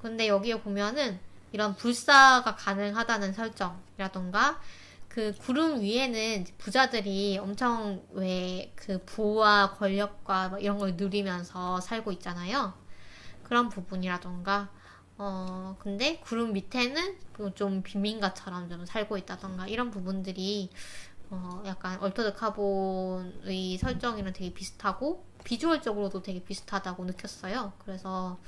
A: 근데 여기에 보면은 이런 불사가 가능하다는 설정이라던가 그 구름 위에는 부자들이 엄청 왜 그 부와 권력과 뭐 이런 걸 누리면서 살고 있잖아요. 그런 부분이라던가 근데 구름 밑에는 좀 빈민가처럼 좀 살고 있다던가 이런 부분들이 약간 얼터드 카본의 설정이랑 되게 비슷하고 비주얼적으로도 되게 비슷하다고 느꼈어요. 그래서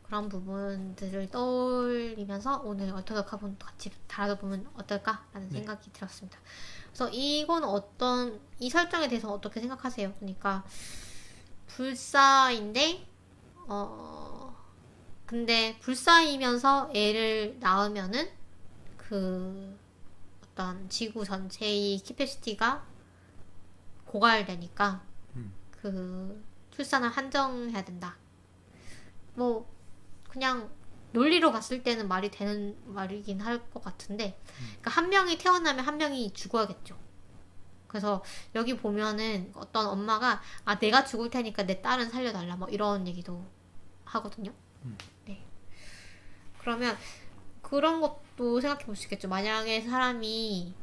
A: 그런 부분들을 떠올리면서 오늘 얼터드 카본 같이 다뤄보면 어떨까라는 생각이 들었습니다. 그래서 이건 이 설정에 대해서 어떻게 생각하세요? 그러니까 불사인데 근데 불사이면서 애를 낳으면은 그 어떤 지구 전체의 캐패시티가 고갈되니까 그 출산을 한정해야 된다. 뭐 그냥 논리로 봤을 때는 말이 되는 말이긴 할 것 같은데 그러니까 한 명이 태어나면 한 명이 죽어야겠죠. 그래서 여기 보면은 어떤 엄마가 내가 죽을 테니까 내 딸은 살려달라 뭐 이런 얘기도 하거든요. 네. 그러면 그런 것도 생각해 볼 수 있겠죠. 만약에 사람이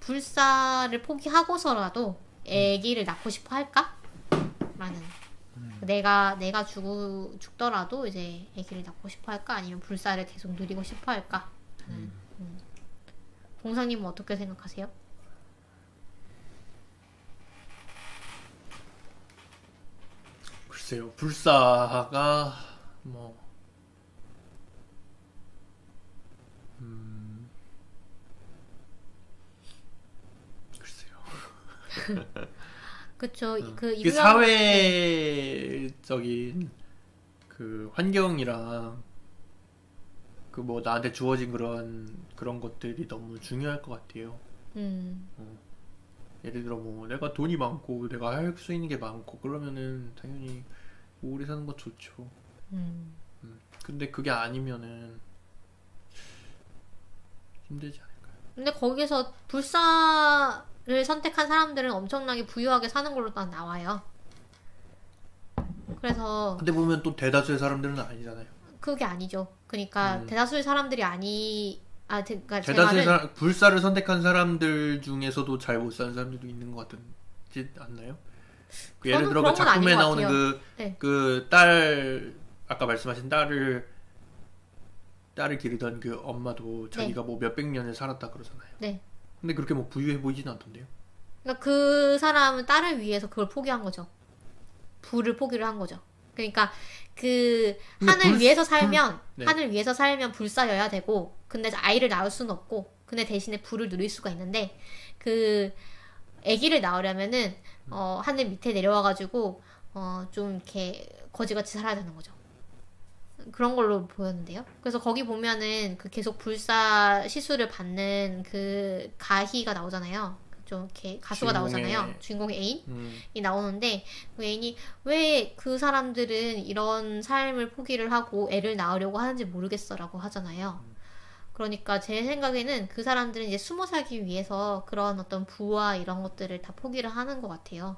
A: 불사를 포기하고서라도 아기를 낳고 싶어 할까? 라는 내가 죽더라도 이제 아기를 낳고 싶어 할까? 아니면 불사를 계속 누리고 싶어 할까? 봉사님은 어떻게 생각하세요?
B: 글쎄요, 불사가 뭐 글쎄요.
A: 그쵸.
B: 그 사회적인 그 환경이랑 그 뭐 나한테 주어진 그런 것들이 너무 중요할 것 같아요. 예를 들어 뭐 내가 돈이 많고 내가 할 수 있는 게 많고 그러면은 당연히 오래 사는 거 좋죠. 근데 그게 아니면은 힘들지 않을까요?
A: 근데 거기서 불사를 선택한 사람들은 엄청나게 부유하게 사는 걸로 딱 나와요. 그래서
B: 근데 보면 또 대다수의 사람들은 아니잖아요.
A: 그게 아니죠. 그러니까 대다수의 사람들이 그러니까
B: 대다수의 불사를 선택한 사람들 중에서도 잘 못 사는 사람들도 있는 것 같지 않나요? 예를 들어 그 작품에 나오는 그 딸 아까 말씀하신 딸을 기르던 그 엄마도 자기가 뭐 몇백 년을 살았다 그러잖아요.
A: 네.
B: 근데 그렇게 뭐 부유해 보이지는 않던데요.
A: 그러니까 그 사람은 딸을 위해서 그걸 포기한 거죠. 부를 포기를 한 거죠. 그러니까 그 하늘 위에서 살면
B: 네.
A: 하늘 위에서 살면 불사여야 되고 근데 아이를 낳을 수는 없고 근데 대신에 불을 누릴 수가 있는데 그 아기를 낳으려면은 하늘 밑에 내려와가지고 좀 이렇게 거지같이 살아야 되는 거죠. 그런 걸로 보였는데요. 그래서 거기 보면은 그 계속 불사 시술을 받는 그 가희가 나오잖아요. 좀 이렇게 가수가 나오잖아요. 주인공의 애인이 나오는데 그 애인이 왜 그 사람들은 이런 삶을 포기를 하고 애를 낳으려고 하는지 모르겠어라고 하잖아요. 그러니까 제 생각에는 그 사람들은 이제 숨어 살기 위해서 그런 어떤 부와 이런 것들을 다 포기를 하는 것 같아요.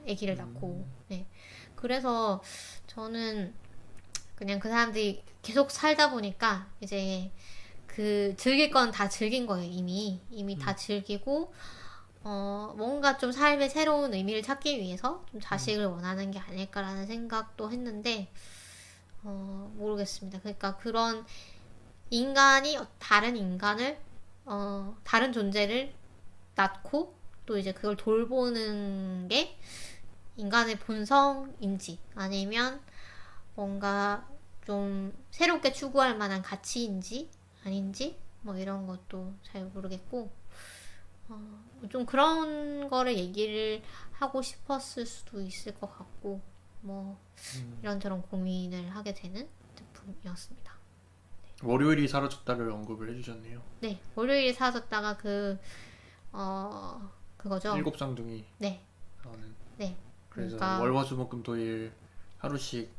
A: 아기를 낳고. 네. 그래서 저는 그냥 그 사람들이 계속 살다 보니까 이제 그 즐길 건 다 즐긴 거예요. 이미 다 즐기고 뭔가 좀 삶의 새로운 의미를 찾기 위해서 좀 자식을 원하는 게 아닐까라는 생각도 했는데 모르겠습니다. 그러니까 그런 인간이 다른 인간을 다른 존재를 낳고 또 이제 그걸 돌보는 게 인간의 본성인지 아니면 뭔가 좀 새롭게 추구할 만한 가치인지 아닌지 뭐 이런 것도 잘 모르겠고 좀 그런 거를 얘기를 하고 싶었을 수도 있을 것 같고 뭐 이런저런 고민을 하게 되는 작품이었습니다.
B: 네. 월요일이 사라졌다를 언급을 해주셨네요.
A: 네, 월요일이 사라졌다가 그거죠.
B: 일곱 쌍둥이.
A: 네.
B: 나오는.
A: 네.
B: 그래서
A: 그러니까
B: 월화수목금토일 하루씩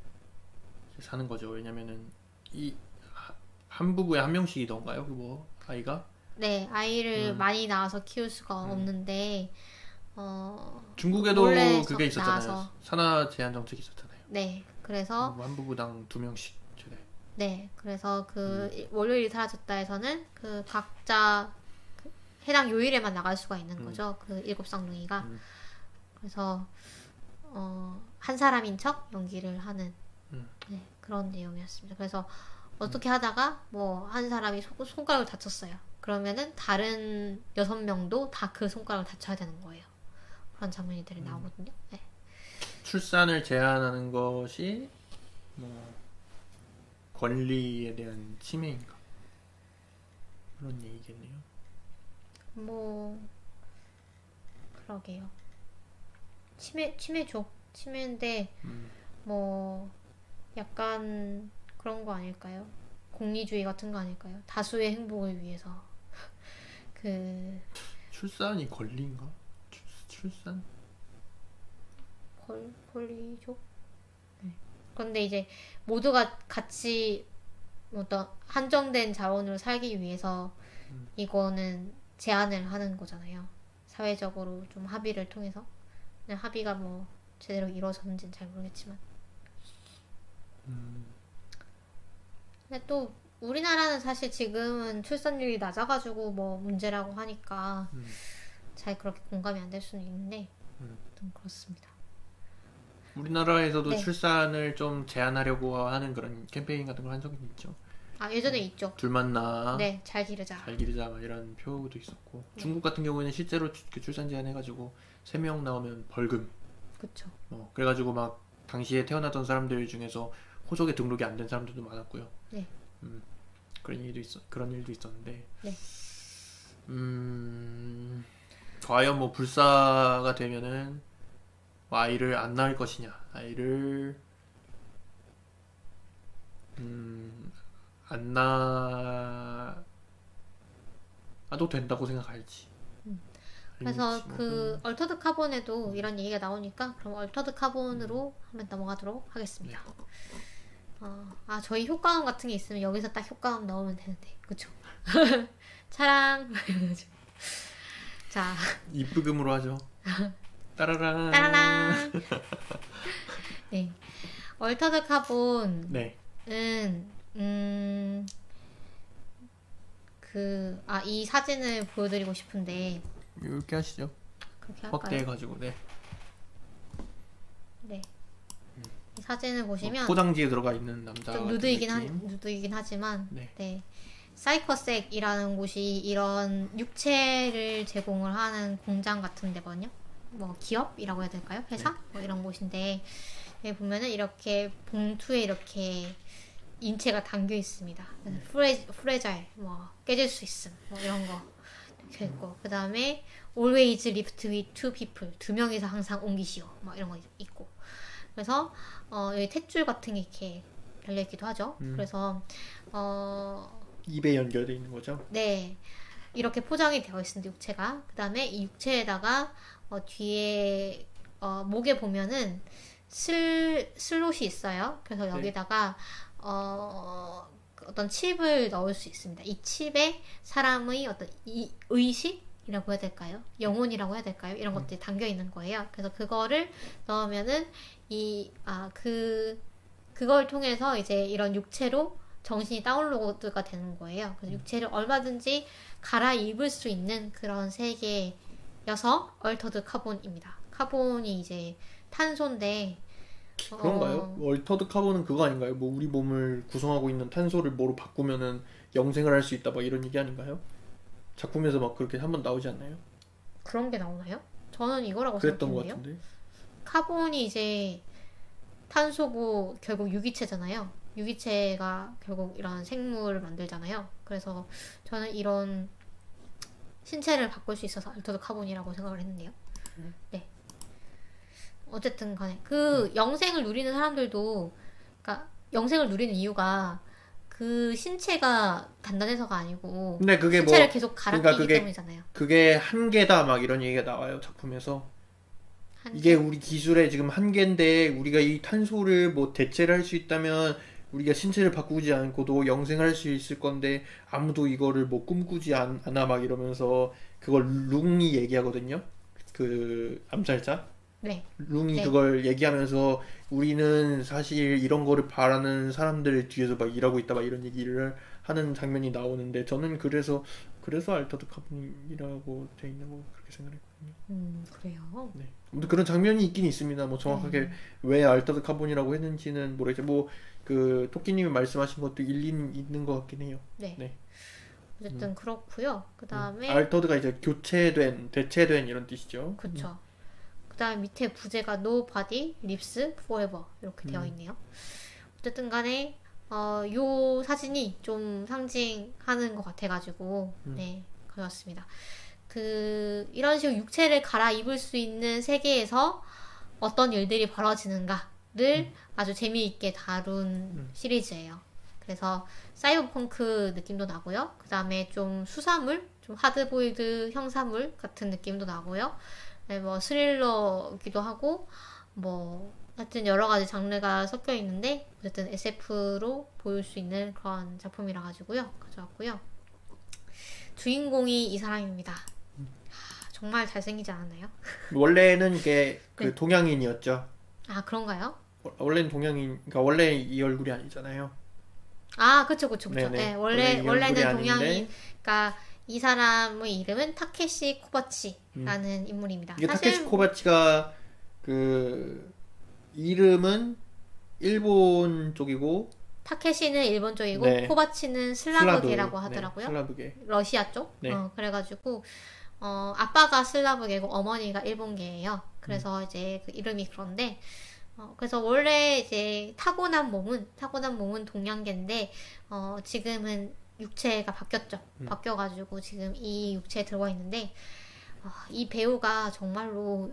B: 사는 거죠. 왜냐면은 한 부부에 한 명씩이던가요? 그 아이가?
A: 네, 아이를 많이 낳아서 키울 수가 없는데
B: 중국에도 그게 있었잖아요. 낳아서. 산하 제한 정책이 있었잖아요.
A: 네, 그래서
B: 한 부부당 2명씩 최대.
A: 네, 그래서 그 월요일이 사라졌다에서는 그 각자 해당 요일에만 나갈 수가 있는 거죠. 그 일곱 쌍둥이가. 그래서 한 사람인 척 연기를 하는 네, 그런 내용이었습니다. 그래서 어떻게 하다가 뭐 한 사람이 손가락을 다쳤어요. 그러면은 다른 6명도 다 그 손가락을 다쳐야 되는 거예요. 그런 장면들이 나오거든요. 네.
B: 출산을 제한하는 것이 뭐 권리에 대한 침해인가? 그런 얘기겠네요.
A: 뭐 그러게요. 침해죠. 침해인데 뭐 약간 그런 거 아닐까요? 공리주의 같은 거 아닐까요? 다수의 행복을 위해서 그
B: 출산이 권리인가? 출산?
A: 권리죠. 네. 그런데 이제 모두가 같이 어떤 한정된 자원으로 살기 위해서 이거는 제한을 하는 거잖아요. 사회적으로 좀 합의를 통해서. 그냥 합의가 뭐 제대로 이루어졌는지는 잘 모르겠지만. 근데 또 우리나라는 사실 지금은 출산율이 낮아가지고 뭐 문제라고 하니까 잘 그렇게 공감이 안 될 수는 있는데 좀 그렇습니다.
B: 우리나라에서도 네. 출산을 좀 제한하려고 하는 그런 캠페인 같은 걸 한 적이 있죠.
A: 아 예전에 있죠.
B: 둘 만나.
A: 네, 잘 기르자.
B: 잘 기르자 막 이런 표도 있었고 네. 중국 같은 경우에는 실제로 출산 제한해가지고 3명 나오면 벌금.
A: 그렇죠.
B: 그래가지고 막 당시에 태어났던 사람들 중에서 호적에 등록이 안 된 사람들도 많았고요.
A: 네.
B: 그런 일도 있었는데.
A: 네.
B: 과연 뭐 불사가 되면은 뭐 아이를 안 낳을 것이냐, 아이를 안 낳아도 된다고 생각할지.
A: 그래서 그 얼터드 카본에도 이런 얘기가 나오니까 그럼 얼터드 카본으로 한번 넘어가도록 하겠습니다. 네. 저희 효과음 같은 게 있으면 여기서 딱 효과음 넣으면 되는데, 그쵸? 차랑 자
B: 입부금으로 하죠. 따라랑.
A: 따라랑. 네, 얼터드 카본은
B: 네.
A: 이 사진을 보여드리고 싶은데
B: 이렇게 하시죠.
A: 그렇게 할까요?
B: 확대해가지고 네.
A: 네. 이 사진을 보시면
B: 포장지에 들어가 있는 남자
A: 좀 누드이긴 하지만 네. 사이커섹이라는 곳이 이런 육체를 제공을 하는 공장 같은 데거든요. 뭐 기업이라고 해야 될까요? 회사?
B: 네.
A: 뭐 이런 곳인데 여기 보면은 이렇게 봉투에 이렇게 인체가 담겨 있습니다. 프레자일, 뭐 깨질 수 있음, 뭐 이런 거 이렇게 있고, 그 다음에 always lift with two people, 두 명이서 항상 옮기시오, 뭐 이런 거 있고. 그래서 여기 탯줄 같은 게 이렇게 달려 있기도 하죠. 그래서
B: 입에 연결돼 있는 거죠?
A: 네, 이렇게 포장이 되어 있습니다. 육체가. 그 다음에 이 육체에다가 뒤에 목에 보면은 슬롯이 있어요. 그래서 여기다가 어떤 칩을 넣을 수 있습니다. 이 칩에 사람의 어떤 의식이라고 해야 될까요? 영혼이라고 해야 될까요? 이런 것들이 담겨 있는 거예요. 그래서 그거를 넣으면은 그걸 통해서 이제 이런 육체로 정신이 다운로드가 되는 거예요. 그래서 육체를 얼마든지 갈아입을 수 있는 그런 세계여서 얼터드 카본입니다. 카본이 이제 탄소인데
B: 그런가요? 얼터드 카본은 그거 아닌가요? 뭐 우리 몸을 구성하고 있는 탄소를 뭐로 바꾸면은 영생을 할 수 있다 막 이런 얘기 아닌가요? 작품에서 막 그렇게 한번 나오지 않나요?
A: 그런 게 나오나요? 저는 이거라고
B: 그랬던 것
A: 생각했는데요.
B: 같은데.
A: 카본이 이제 탄소고 결국 유기체잖아요. 유기체가 결국 이런 생물을 만들잖아요. 그래서 저는 이런 신체를 바꿀 수 있어서 알터드 카본이라고 생각을 했는데요. 네. 어쨌든 간에 그 영생을 누리는 사람들도, 그러니까 영생을 누리는 이유가 그 신체가 단단해서가 아니고
B: 근데 그게
A: 신체를
B: 뭐,
A: 계속 갈아끼기 때문이잖아요.
B: 그게 한계다 막 이런 얘기가 나와요, 작품에서.
A: 한계?
B: 이게 우리 기술의 지금 한계인데 우리가 이 탄소를 뭐 대체를 할 수 있다면 우리가 신체를 바꾸지 않고도 영생할 수 있을 건데 아무도 이거를 뭐 꿈꾸지 않아 막 이러면서 그걸 룽이 얘기하거든요. 그 암살자.
A: 네.
B: 룽이
A: 네.
B: 그걸 얘기하면서 우리는 사실 이런 거를 바라는 사람들 뒤에서 막 일하고 있다 막 이런 얘기를 하는 장면이 나오는데 저는 그래서 알터드 카본이라고 돼 있는 거 그렇게 생각했거든요.
A: 그래요.
B: 네. 아무튼 그런 장면이 있긴 있습니다. 뭐 정확하게 왜 알터드 카본이라고 했는지는 모르겠죠. 뭐 그 토끼님이 말씀하신 것도 일리는 있는 것 같긴 해요.
A: 네.
B: 네.
A: 어쨌든 그렇고요. 그 다음에
B: 알터드가 이제 교체된, 대체된 이런 뜻이죠.
A: 그쵸. 그 다음에 밑에 부제가 No body lives forever 이렇게 되어 있네요. 어쨌든 간에 요 사진이 좀 상징하는 것 같아가지고 네, 가져왔습니다. 이런 식으로 육체를 갈아입을 수 있는 세계에서 어떤 일들이 벌어지는가를 아주 재미있게 다룬 시리즈예요. 그래서 사이버펑크 느낌도 나고요. 그 다음에 좀 수사물, 좀 하드보일드 형사물 같은 느낌도 나고요. 네, 뭐 스릴러기도 하고 뭐 하여튼 여러 가지 장르가 섞여 있는데 어쨌든 SF로 보일 수 있는 그런 작품이라 가지고요. 가져왔고요. 주인공이 이 사람입니다. 정말 잘생기지 않았나요?
B: 원래는 이게 그
A: 네.
B: 동양인이었죠.
A: 아, 그런가요?
B: 원래는 동양인, 그러니까 원래 이 얼굴이 아니잖아요.
A: 아, 그쵸.
B: 네네.
A: 네,
B: 원래 이
A: 원래는
B: 얼굴이
A: 동양인.
B: 아닌데.
A: 그러니까 이 사람의 이름은 타케시 코바치라는 인물입니다.
B: 이게
A: 사실
B: 타케시 코바치가 그 이름은 일본 쪽이고
A: 타케시는 일본 쪽이고
B: 네.
A: 코바치는 슬라브계라고
B: 슬라브,
A: 하더라고요.
B: 네, 슬라브계.
A: 러시아 쪽.
B: 네.
A: 그래가지고 아빠가 슬라브계고 어머니가 일본계예요. 그래서 이제 그 이름이 그런데 그래서 원래 이제 타고난 몸은 동양계인데 지금은 육체가 바뀌었죠. 바뀌어가지고 지금 이 육체에 들어가 있는데 이 배우가 정말로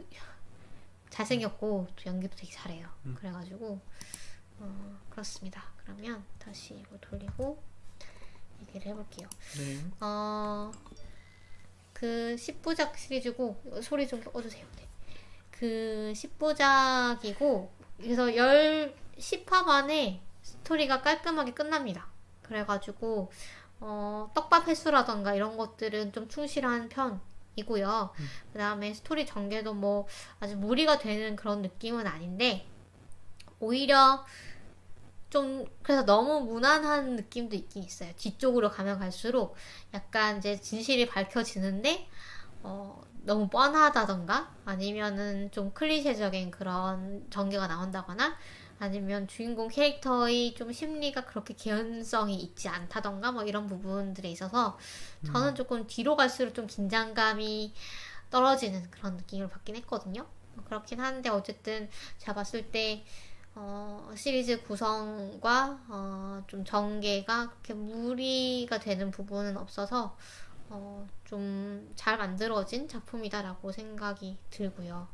A: 잘생겼고 또 연기도 되게 잘해요. 그래가지고 그렇습니다. 그러면 다시 이거 돌리고 얘기를 해볼게요.
B: 네.
A: 그 10부작 시리즈고 소리 좀 꺼주세요. 네. 그 10부작이고 그래서 10화 만에 스토리가 깔끔하게 끝납니다. 그래가지고 떡밥 횟수라던가 이런 것들은 좀 충실한 편이고요. 그 다음에 스토리 전개도 뭐 아주 무리가 되는 그런 느낌은 아닌데 오히려 좀 그래서 너무 무난한 느낌도 있긴 있어요. 뒤쪽으로 가면 갈수록 약간 이제 진실이 밝혀지는데 너무 뻔하다던가 아니면은 좀 클리셰적인 그런 전개가 나온다거나 아니면 주인공 캐릭터의 좀 심리가 그렇게 개연성이 있지 않다던가 뭐 이런 부분들에 있어서 저는 조금 뒤로 갈수록 좀 긴장감이 떨어지는 그런 느낌을 받긴 했거든요. 그렇긴 한데 어쨌든 제가 봤을 때 시리즈 구성과 좀 전개가 그렇게 무리가 되는 부분은 없어서 좀 잘 만들어진 작품이다라고 생각이 들고요.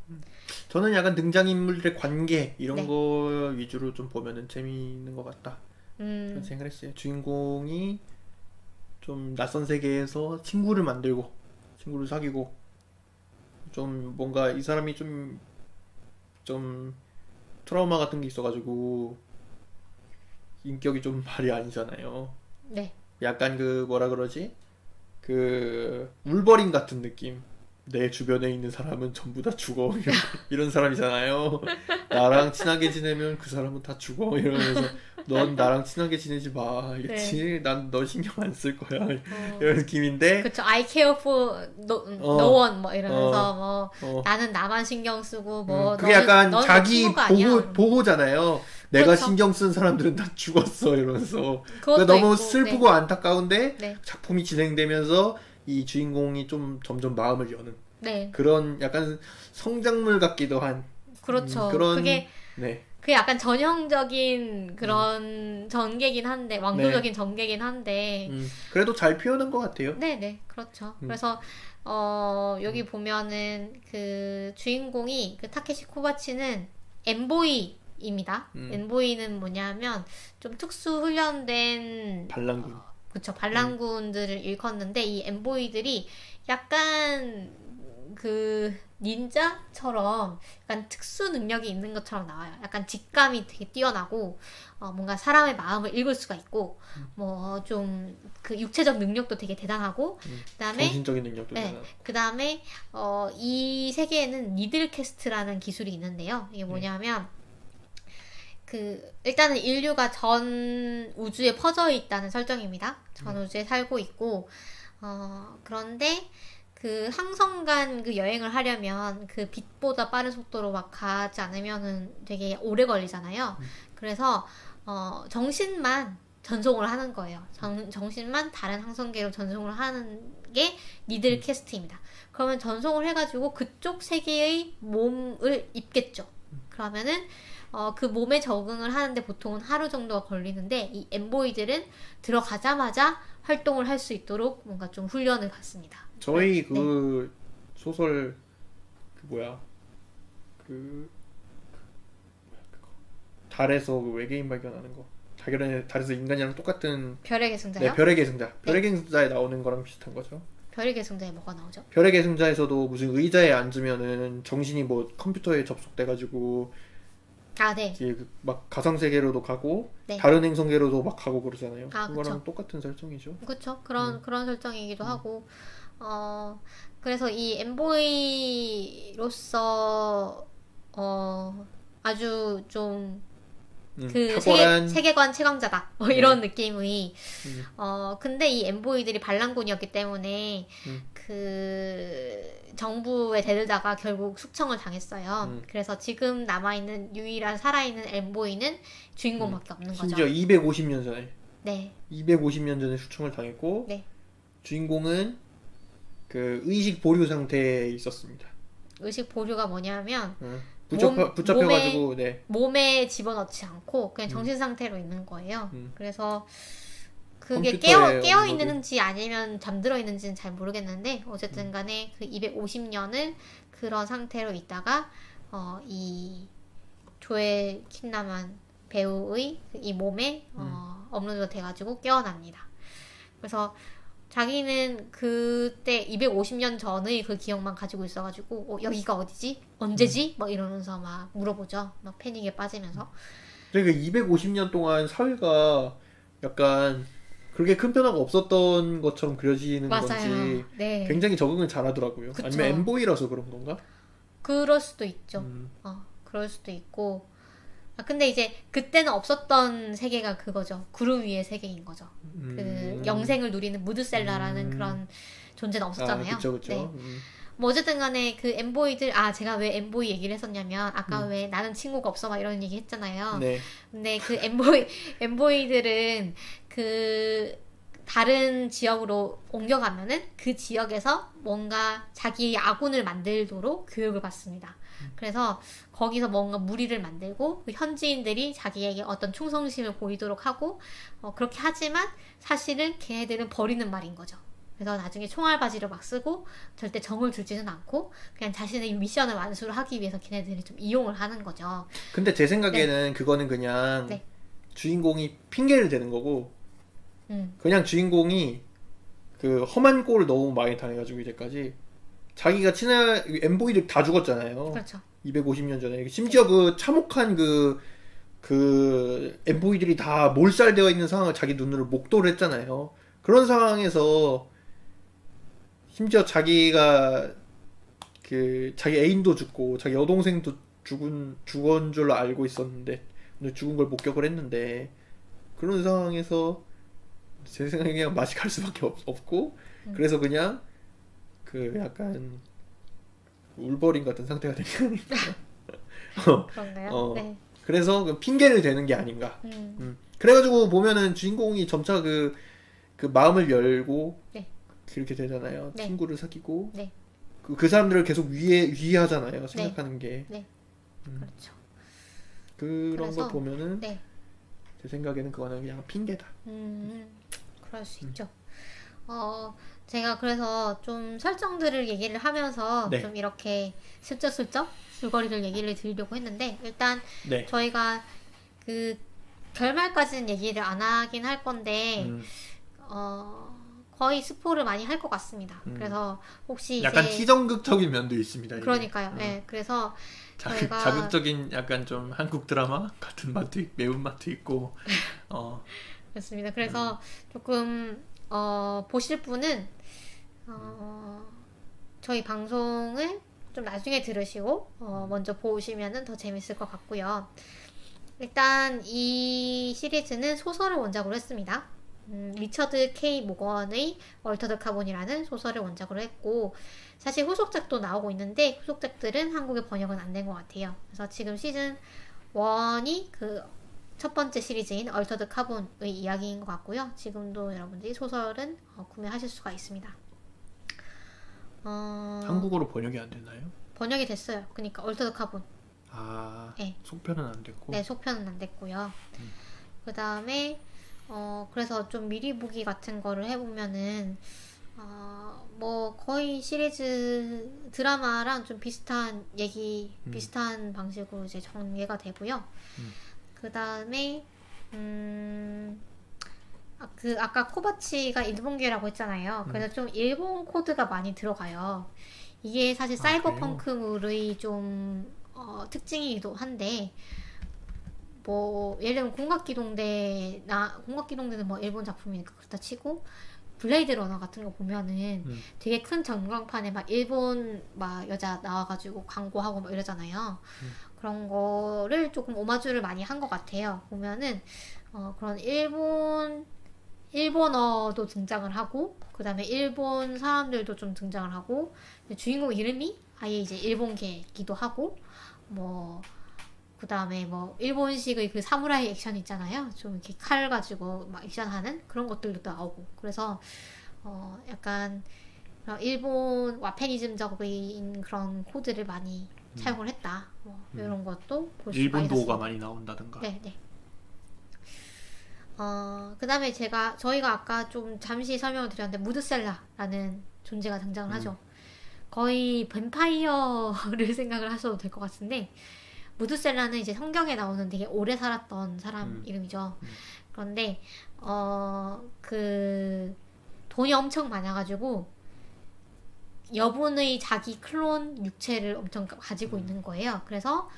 B: 저는 약간 등장인물들의 관계 이런
A: 네.
B: 거 위주로 좀 보면은 재미있는 것 같다. 그런 생각을 했어요. 주인공이 좀 낯선 세계에서 친구를 만들고 친구를 사귀고 좀 뭔가 이 사람이 좀 트라우마 같은 게 있어가지고 인격이 좀 말이 아니잖아요.
A: 네.
B: 약간 그 뭐라 그러지? 그 울버린 같은 느낌. 내 주변에 있는 사람은 전부 다 죽어 이런 사람이잖아요. 나랑 친하게 지내면 그 사람은 다 죽어 이러면서 넌 나랑 친하게 지내지 마 알겠지?
A: 네.
B: 난 너 신경 안 쓸 거야 이런 느낌인데
A: 그쵸. I care for no one 뭐 이러면서 나는 나만 신경 쓰고
B: 그게 약간
A: 넌
B: 자기
A: 아니야.
B: 보호잖아요. 내가
A: 그렇죠.
B: 신경 쓴 사람들은 다 죽었어 이러면서
A: 그것도
B: 너무
A: 있고,
B: 슬프고
A: 네.
B: 안타까운데
A: 네.
B: 작품이 진행되면서 이 주인공이 좀 점점 마음을 여는
A: 네.
B: 그런 약간 성장물 같기도 한
A: 그렇죠.
B: 그런
A: 그게
B: 네.
A: 그게 약간 전형적인 그런 전개긴 한데 왕도적인 전개긴 한데
B: 그래도 잘 표현한 것 같아요.
A: 네네 그렇죠. 그래서 여기 보면은 그 주인공이 그 타케시 코바치는 엔보이입니다. 엔보이는 뭐냐면 좀 특수 훈련된
B: 반란군.
A: 그쵸 반란군들을 일컫는데 이 엔보이들이 약간 그 닌자처럼 약간 특수 능력이 있는 것처럼 나와요. 약간 직감이 되게 뛰어나고 뭔가 사람의 마음을 읽을 수가 있고 뭐 좀 그 육체적 능력도 되게 대단하고 그다음에
B: 정신적인 능력도 대단하고
A: 그다음에 이 세계에는 니들 캐스트라는 기술이 있는데요. 이게 뭐냐면 그 일단은 인류가 전 우주에 퍼져 있다는 설정입니다. 전 우주에 살고 있고 그런데 그 항성간 그 여행을 하려면 그 빛보다 빠른 속도로 막 가지 않으면은 되게 오래 걸리잖아요. 그래서 정신만 전송을 하는 거예요. 정신만 다른 항성계로 전송을 하는 게 니들 캐스트입니다. 그러면 전송을 해가지고 그쪽 세계의 몸을 입겠죠. 그러면은 그 몸에 적응을 하는데 보통은 하루 정도가 걸리는데 이 엠보이들은 들어가자마자 활동을 할 수 있도록 뭔가 좀 훈련을 받습니다.
B: 저희 그 소설 그 뭐야 그 달에서 그 외계인 발견하는 거 달에서 인간이랑 똑같은
A: 별의 계승자요?
B: 네, 별의 계승자. 별의 계승자에 나오는 거랑 비슷한 거죠.
A: 별의 계승자에 뭐가 나오죠?
B: 별의 계승자에서도 무슨 의자에 앉으면은 정신이 뭐 컴퓨터에 접속돼가지고
A: 네.
B: 막 가상 세계로도 가고
A: 네.
B: 다른 행성계로도 막 가고 그러잖아요. 그거랑
A: 그쵸.
B: 똑같은 설정이죠.
A: 그렇죠. 그런 설정이기도 하고 그래서 이 엠보이로서 아주 좀 그 세계관 최강자다 뭐 이런 느낌의 근데 이 엠보이들이 반란군이었기 때문에 그 정부에 대들다가 결국 숙청을 당했어요. 그래서 지금 남아있는 유일한 살아있는 엠보이는 주인공밖에 없는 거죠.
B: 심지어 250년 전에
A: 네.
B: 250년 전에 숙청을 당했고
A: 네.
B: 주인공은 그 의식 보류 상태에 있었습니다.
A: 의식 보류가 뭐냐면
B: 붙잡혀가지고
A: 몸에 집어넣지 않고 그냥 정신 상태로 있는 거예요. 그래서 그게
B: 컴퓨터에
A: 깨어 있는지 아니면 잠들어 있는지는 잘 모르겠는데 어쨌든 간에 그 250년을 그런 상태로 있다가 이 조엘 킨나만 배우의 이 몸에 업로드가 돼가지고 깨어납니다. 그래서 자기는 그때 250년 전의 그 기억만 가지고 있어가지고 여기가 어디지? 언제지? 막 이러면서 막 물어보죠. 막 패닉에 빠지면서.
B: 그러니까 250년 동안 사회가 약간 그렇게 큰 변화가 없었던 것처럼 그려지는
A: 맞아요.
B: 건지
A: 네.
B: 굉장히 적응을 잘하더라고요.
A: 그쵸.
B: 아니면 엠보이라서 그런 건가?
A: 그럴 수도 있죠. 그럴 수도 있고. 근데 이제 그때는 없었던 세계가 그거죠. 구름 위의 세계인 거죠. 그 영생을 누리는 무드셀라라는 그런 존재는 없었잖아요.
B: 그쵸.
A: 네. 뭐 어쨌든 간에 그 엠보이들 제가 왜 엠보이 얘기를 했었냐면 아까 왜 나는 친구가 없어 막 이런 얘기 했잖아요.
B: 네.
A: 근데 그 엠보이들은 그 다른 지역으로 옮겨가면은 그 지역에서 뭔가 자기 아군을 만들도록 교육을 받습니다. 그래서 거기서 뭔가 무리를 만들고 그 현지인들이 자기에게 어떤 충성심을 보이도록 하고 그렇게 하지만 사실은 걔네들은 버리는 말인 거죠. 그래서 나중에 총알바지를 막 쓰고 절대 정을 들지는 않고 그냥 자신의 미션을 완수를 하기 위해서 걔네들이 좀 이용을 하는 거죠.
B: 근데 제 생각에는 그거는 그냥 주인공이 핑계를 대는 거고 그냥 주인공이 그 험한 꼴을 너무 많이 당해가지고 이제까지 자기가 친한 엠보이들 다 죽었잖아요.
A: 그렇죠.
B: 250년 전에 심지어 그 참혹한 그 엠보이들이 다 몰살되어 있는 상황을 자기 눈으로 목도를 했잖아요. 그런 상황에서 심지어 자기가 그 자기 애인도 죽고 자기 여동생도 죽은 줄로 알고 있었는데 죽은 걸 목격을 했는데 그런 상황에서 제 생각에 그냥 맛이 갈 수밖에 없고 그래서 그냥 그 약간 울버린 같은 상태가 된 게 아닌가.
A: 그런가요? 네.
B: 그래서 그 핑계를 대는 게 아닌가. 그래가지고 보면은 주인공이 점차 그 마음을 열고 그렇게 되잖아요. 친구를 사귀고 그 사람들을 계속 위해하잖아요. 생각하는 게.
A: 그렇죠.
B: 그런 걸 보면은 제 생각에는 그거는 그냥 핑계다.
A: 그럴 수 있죠. 제가 그래서 좀 설정들을 얘기를 하면서 좀 이렇게 슬쩍슬쩍 줄거리를 얘기를 드리려고 했는데 일단 저희가 그 결말까지는 얘기를 안 하긴 할 건데 거의 스포를 많이 할 것 같습니다. 그래서 혹시
B: 약간 희정극적인 면도 있습니다.
A: 그러니까요. 네, 그래서 저희가
B: 자극적인 약간 좀 한국 드라마 같은 맛도 매운맛도 있고
A: 그렇습니다. 그래서 조금 보실 분은 저희 방송을 좀 나중에 들으시고 먼저 보시면은 더 재밌을 것 같고요. 일단 이 시리즈는 소설을 원작으로 했습니다. 리처드 K 모건의 얼터드 카본이라는 소설을 원작으로 했고 사실 후속작도 나오고 있는데 후속작들은 한국에 번역은 안 된 것 같아요. 그래서 지금 시즌 1이 그 첫 번째 시리즈인 얼터드 카본의 이야기인 것 같고요. 지금도 여러분들이 소설은 구매하실 수가 있습니다.
B: 한국어로 번역이 안 됐나요?
A: 번역이 됐어요. 그러니까 얼터드 카본.
B: 속편은 안 됐고.
A: 네, 속편은 안 됐고요. 그 다음에 그래서 좀 미리 보기 같은 거를 해보면은 뭐 거의 시리즈 드라마랑 좀 비슷한 얘기, 비슷한 방식으로 이제 전개가 되고요. 그 다음에 아까 코바치가 일본계라고 했잖아요. 그래서 좀 일본 코드가 많이 들어가요. 이게 사실 사이버펑크물의 좀 특징이기도 한데 뭐 예를 들면 공각기동대는 뭐 일본 작품이니까 그렇다 치고 블레이드 러너 같은 거 보면은 되게 큰 전광판에 막 일본 막 여자 나와가지고 광고하고 막 이러잖아요. 그런 거를 조금 오마주를 많이 한 것 같아요. 보면은 그런 일본어도 등장을 하고 그 다음에 일본 사람들도 좀 등장을 하고 주인공 이름이 아예 이제 일본계기도 하고 뭐 그 다음에 뭐 일본식의 그 사무라이 액션 있잖아요. 좀 이렇게 칼 가지고 막 액션하는 그런 것들도 나오고 그래서 약간 일본 와페니즘적인 그런 코드를 많이 사용을 했다. 뭐 이런 것도 볼 수가 있었습니다.
B: 일본도가 많이 나온다든가.
A: 네. 그 다음에 저희가 아까 좀 잠시 설명을 드렸는데 무드셀라라는 존재가 등장을 하죠. 거의 뱀파이어를 생각을 하셔도 될 것 같은데 무드셀라는 이제 성경에 나오는 되게 오래 살았던 사람 이름이죠. 그런데 그 돈이 엄청 많아가지고 여분의 자기 클론 육체를 엄청 가지고 있는 거예요. 그래서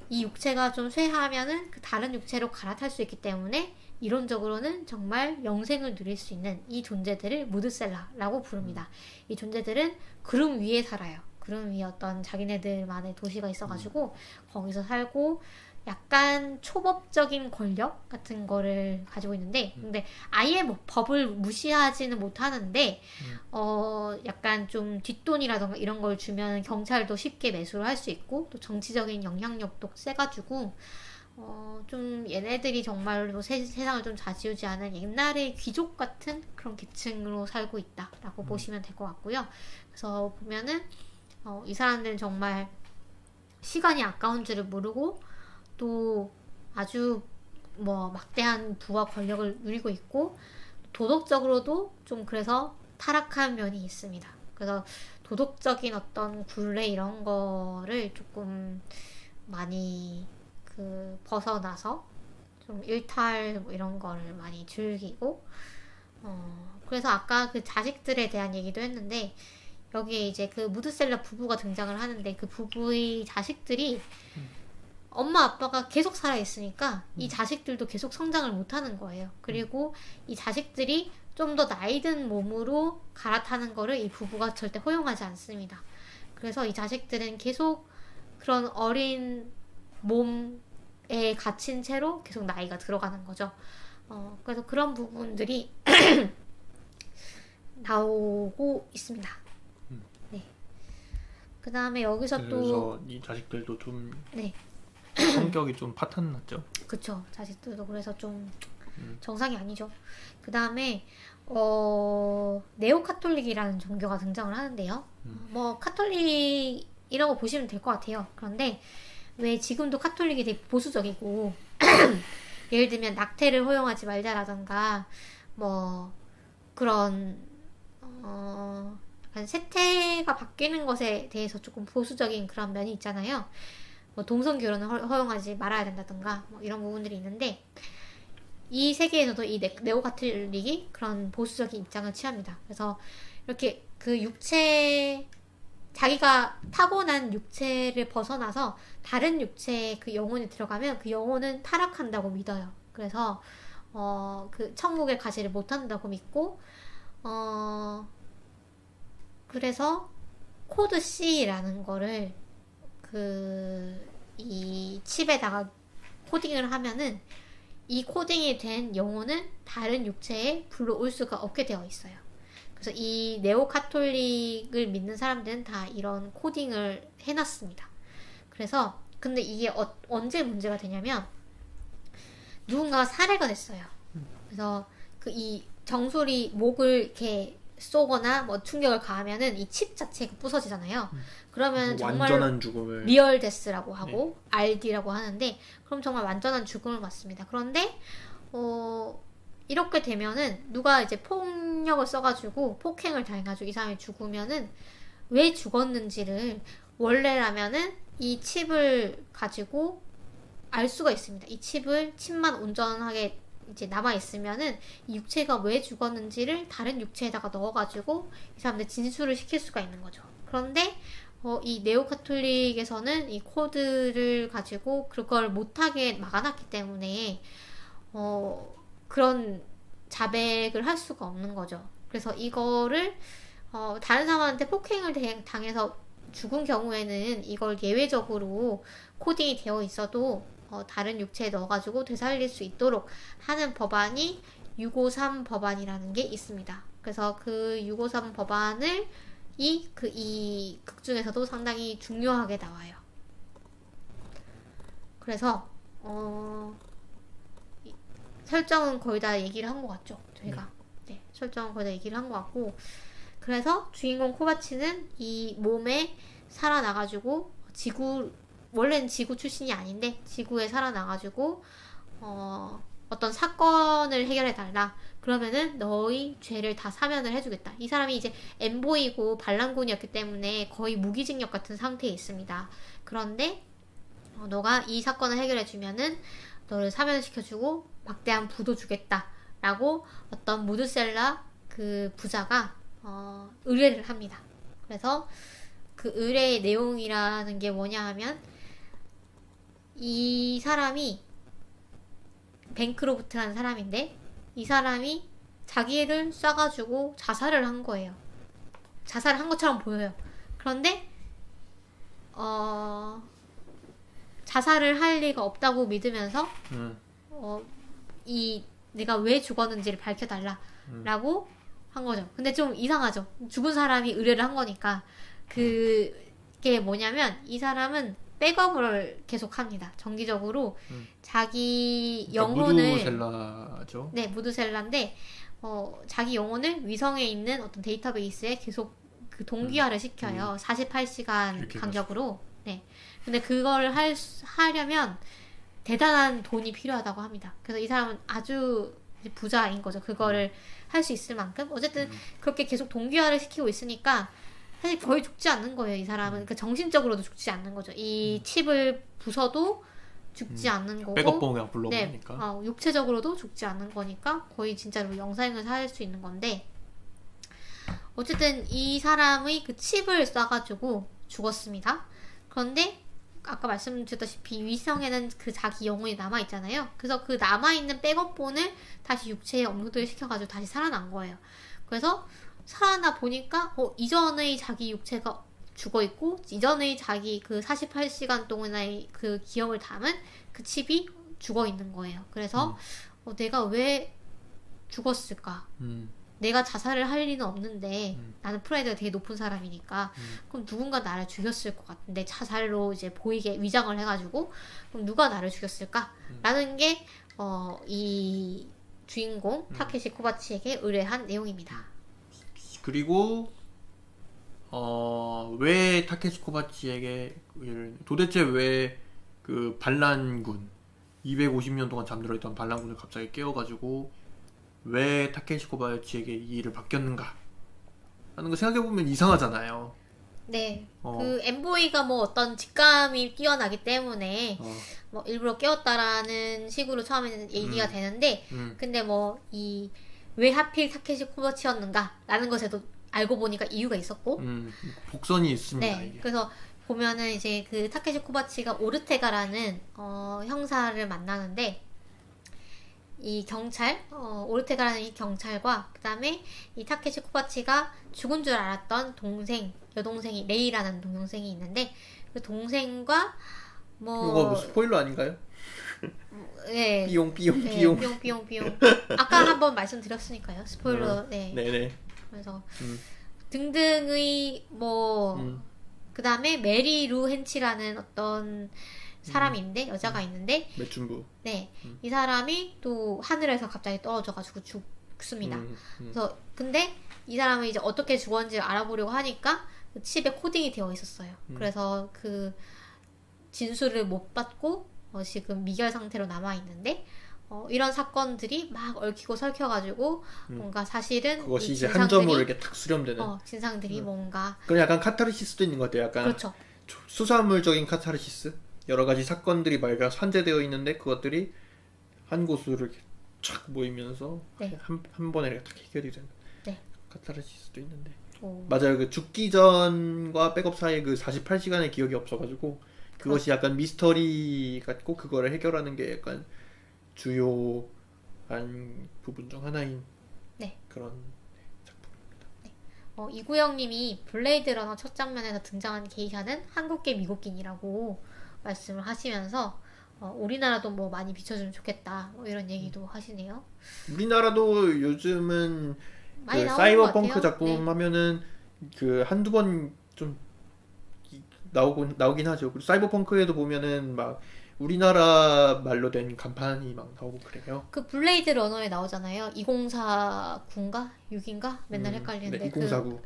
A: 이 육체가 좀 쇠하면은 그 다른 육체로 갈아탈 수 있기 때문에 이론적으로는 정말 영생을 누릴 수 있는 이 존재들을 무드셀라라고 부릅니다. 이 존재들은 구름 위에 살아요. 구름 위에 어떤 자기네들만의 도시가 있어가지고 거기서 살고 약간 초법적인 권력 같은 거를 가지고 있는데 근데 아예 뭐 법을 무시하지는 못하는데 약간 좀 뒷돈이라던가 이런 걸 주면 경찰도 쉽게 매수를 할 수 있고 또 정치적인 영향력도 세가지고 좀 얘네들이 정말로 세상을 좀 좌지우지하는 옛날의 귀족 같은 그런 계층으로 살고 있다라고 보시면 될 것 같고요. 그래서 보면은 이 사람들은 정말 시간이 아까운 줄을 모르고 또 아주 뭐 막대한 부와 권력을 누리고 있고 도덕적으로도 좀 그래서 타락한 면이 있습니다. 그래서 도덕적인 어떤 굴레 이런 거를 조금 많이 벗어나서 좀 일탈 뭐 이런 거를 많이 즐기고 그래서 아까 그 자식들에 대한 얘기도 했는데 여기에 이제 그 무드셀러 부부가 등장을 하는데 그 부부의 자식들이 엄마 아빠가 계속 살아있으니까 이 자식들도 계속 성장을 못하는 거예요. 그리고 이 자식들이 좀 더 나이든 몸으로 갈아타는 거를 이 부부가 절대 허용하지 않습니다. 그래서 이 자식들은 계속 그런 어린 몸에 갇힌 채로 계속 나이가 들어가는 거죠. 그래서 그런 부분들이 나오고 있습니다. 네. 그 다음에 여기서 또
B: 그래서 이 자식들도 좀
A: 네.
B: 성격이 좀 파탄 났죠.
A: 그쵸. 자식들도 그래서 좀 정상이 아니죠. 그 다음에 네오 카톨릭이라는 종교가 등장을 하는데요. 뭐 카톨릭이라고 보시면 될 것 같아요. 그런데 왜 지금도 카톨릭이 되게 보수적이고 예를 들면 낙태를 허용하지 말자라던가 뭐 그런 약간 세태가 바뀌는 것에 대해서 조금 보수적인 그런 면이 있잖아요. 뭐 동성 결혼을 허용하지 말아야 된다던가 뭐 이런 부분들이 있는데 이 세계에서도 이 네오 카톨릭이 그런 보수적인 입장을 취합니다. 그래서 이렇게 그 육체 자기가 타고난 육체를 벗어나서 다른 육체에 그 영혼이 들어가면 그 영혼은 타락한다고 믿어요. 그래서 그 천국에 가지를 못한다고 믿고 그래서 코드 C라는 거를 이 칩에다가 코딩을 하면은 이 코딩이 된 영혼은 다른 육체에 불러올 수가 없게 되어 있어요. 그래서 이 네오 카톨릭을 믿는 사람들은 다 이런 코딩을 해놨습니다. 그래서 근데 이게 언제 문제가 되냐면 누군가가 살해가 됐어요. 그래서 이 정수리 목을 이렇게 쏘거나 뭐 충격을 가하면은 이 칩 자체가 부서지잖아요. 그러면 정말
B: 완전한 죽음을
A: 리얼 데스라고 하고
B: 네.
A: RD라고 하는데 그럼 정말 완전한 죽음을 맞습니다. 그런데 이렇게 되면은 누가 이제 폭력을 써가지고 폭행을 당해가지고 이 사람이 죽으면은 왜 죽었는지를 원래라면은 이 칩을 가지고 알 수가 있습니다. 이 칩만 온전하게 이제 남아있으면은 이 육체가 왜 죽었는지를 다른 육체에다가 넣어가지고 이 사람들 진술을 시킬 수가 있는 거죠. 그런데 이 네오 카톨릭에서는 이 코드를 가지고 그걸 못하게 막아놨기 때문에 그런 자백을 할 수가 없는 거죠. 그래서 이거를 다른 사람한테 폭행을 당해서 죽은 경우에는 이걸 예외적으로 코딩이 되어 있어도 다른 육체에 넣어가지고 되살릴 수 있도록 하는 법안이 653 법안이라는 게 있습니다. 그래서 그 653 법안을 이 극 중에서도 상당히 중요하게 나와요. 그래서 설정은 거의 다 얘기를 한 것 같죠, 저희가. 네, 설정은 거의 다 얘기를 한 것 같고 그래서 주인공 코바치는 이 몸에 살아나가지고 원래는 지구 출신이 아닌데 지구에 살아나가지고 어떤 사건을 해결해달라. 그러면은 너의 죄를 다 사면을 해주겠다. 이 사람이 이제 엠보이고 반란군이었기 때문에 거의 무기징역 같은 상태에 있습니다. 그런데 너가 이 사건을 해결해주면은 너를 사면시켜주고 막대한 부도 주겠다 라고 어떤 무드셀라 그 부자가 의뢰를 합니다. 그래서 그 의뢰의 내용이라는 게 뭐냐 하면 이 사람이 뱅크로프트라는 사람인데 이 사람이 자기를 쏴가지고 자살을 한 거예요. 자살을 한 것처럼 보여요. 그런데 자살을 할 리가 없다고 믿으면서 내가 왜 죽었는지를 밝혀달라라고 한 거죠. 근데 좀 이상하죠. 죽은 사람이 의뢰를 한 거니까. 그게 뭐냐면 이 사람은 백업을 계속 합니다. 정기적으로 자기 영혼을
B: 무드셀라죠.
A: 네, 무드셀라인데 자기 영혼을 위성에 있는 어떤 데이터베이스에 계속 그 동기화를 시켜요. 48시간 간격으로. 네. 근데 그걸 하려면 대단한 돈이 필요하다고 합니다. 그래서 이 사람은 아주 부자인 거죠. 그거를 할 수 있을 만큼. 어쨌든 그렇게 계속 동기화를 시키고 있으니까 사실 거의 죽지 않는 거예요. 이 사람은. 그러니까 정신적으로도 죽지 않는 거죠. 이 칩을 부숴도 죽지 않는 거고.
B: 백업봉이야 불러보니까.
A: 네, 육체적으로도 죽지 않는 거니까 거의 진짜로 영생을 살 수 있는 건데, 어쨌든 이 사람의 그 칩을 쏴가지고 죽었습니다. 그런데 아까 말씀드렸다시피 위성에는 그 자기 영혼이 남아있잖아요. 그래서 그 남아있는 백업본을 다시 육체에 업로드 시켜가지고 다시 살아난 거예요. 그래서 살아나 보니까 이전의 자기 육체가 죽어있고 이전의 자기 그 48시간 동안의 그 기억을 담은 그 칩이 죽어있는 거예요. 그래서 내가 왜 죽었을까? 내가 자살을 할 리는 없는데 나는 프라이드가 되게 높은 사람이니까 그럼 누군가 나를 죽였을 것 같은데, 자살로 이제 보이게 위장을 해가지고 그럼 누가 나를 죽였을까? 라는 게 이 주인공 타케시 코바치에게 의뢰한 내용입니다.
B: 그리고 왜 타케시 코바치에게 도대체 왜 그 반란군 250년 동안 잠들어 있던 반란군을 갑자기 깨워가지고 왜 타케시 코바치에게 이 일을 맡겼는가 하는 거 생각해보면 이상하잖아요.
A: 네. 그 엠보이가 뭐 어떤 직감이 뛰어나기 때문에 뭐 일부러 깨웠다라는 식으로 처음에는 얘기가 되는데, 근데 뭐 왜 하필 타케시 코바치였는가 라는 것에도 알고 보니까 이유가 있었고,
B: 복선이 있습니다.
A: 네.
B: 이게.
A: 그래서 보면은 이제 그 타케시 코바치가 오르테가라는 형사를 만나는데, 이 경찰, 오르테가라는 이 경찰과 그 다음에 이 타케시 코바치가 죽은 줄 알았던 여동생이 레이라는 동생이 있는데, 그 동생과 뭐
B: 이거 뭐 스포일러 아닌가요?
A: 네.
B: 삐용.
A: 아까 한번 말씀드렸으니까요. 스포일러. 네.
B: 네네.
A: 그래서 등등의 뭐 그 다음에 메리 루 헨치라는 어떤 사람인데, 여자가 있는데,
B: 매춘부.
A: 네. 이 사람이 또 하늘에서 갑자기 떨어져가지고 죽습니다. 그래서 근데 이 사람은 이제 어떻게 죽었는지 알아보려고 하니까 그 칩에 코딩이 되어 있었어요. 그래서 그 진술을 못 받고 지금 미결 상태로 남아 있는데, 이런 사건들이 막 얽히고 설켜가지고 뭔가 사실은
B: 그것이 이제 한 점으로 이렇게 탁 수렴되는
A: 진상들이 뭔가
B: 그런 약간 카타르시스도 있는 것 같아요. 약간
A: 그렇죠.
B: 수사물적인 카타르시스, 여러 가지 사건들이 말가 산재되어 있는데 그것들이 한 곳으로 이렇게 쫙 모이면서
A: 네.
B: 한 번에 이렇게 딱 해결이 되는
A: 네.
B: 카타르시스도 있는데.
A: 오.
B: 맞아요. 그 죽기 전과 백업 사이에 그 48시간의 기억이 없어가지고 그것이 약간 미스터리 같고, 그거를 해결하는 게 약간 주요한 부분 중 하나인 그런 작품입니다.
A: 이구영님이 블레이드 러너 첫 장면에서 등장하는 게이샤는 한국계 미국인이라고 말씀을 하시면서 우리나라도 뭐 많이 비춰주면 좋겠다 뭐 이런 얘기도 하시네요.
B: 우리나라도 요즘은
A: 많이
B: 그
A: 나오는
B: 사이버펑크
A: 것 같아요.
B: 작품 하면은 그 한두 번 좀 나오긴 하죠. 그리고 사이버펑크에도 보면은 막 우리나라 말로 된 간판이 막 나오고 그래요.
A: 그 블레이드 러너에 나오잖아요. 2049인가? 6인가? 맨날 헷갈리는데.
B: 네, 2049.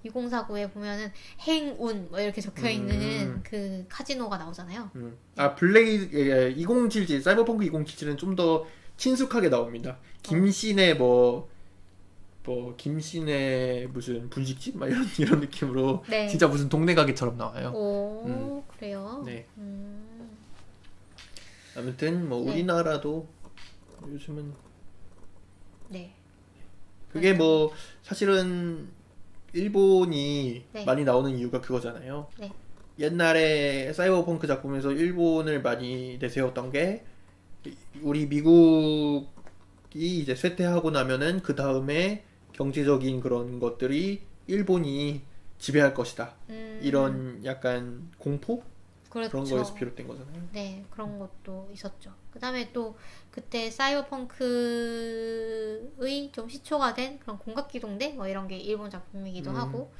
A: 2049에 보면은 행운 뭐 이렇게 적혀 있는 그 카지노가 나오잖아요.
B: 아, 블레이드 2077 사이버펑크 2077은 좀 더 친숙하게 나옵니다. 김신의 김신의 무슨 분식집 막 이런 느낌으로
A: 네.
B: 진짜 무슨 동네 가게처럼 나와요.
A: 오, 그래요?
B: 네. 아무튼 뭐 우리나라도 요즘은 그게 뭐 사실은 일본이 많이 나오는 이유가 그거잖아요. 옛날에 사이버펑크 작품에서 일본을 많이 내세웠던 게, 우리 미국이 이제 쇠퇴하고 나면은 그 다음에 경제적인 그런 것들이 일본이 지배할 것이다. 이런 약간 공포?
A: 그렇죠.
B: 그런 거에서 비롯된 거잖아요.
A: 네, 그런 것도 있었죠. 그 다음에 또 그때 사이버펑크의 좀 시초가 된 그런 공각기동대 뭐 이런 게 일본 작품이기도 하고,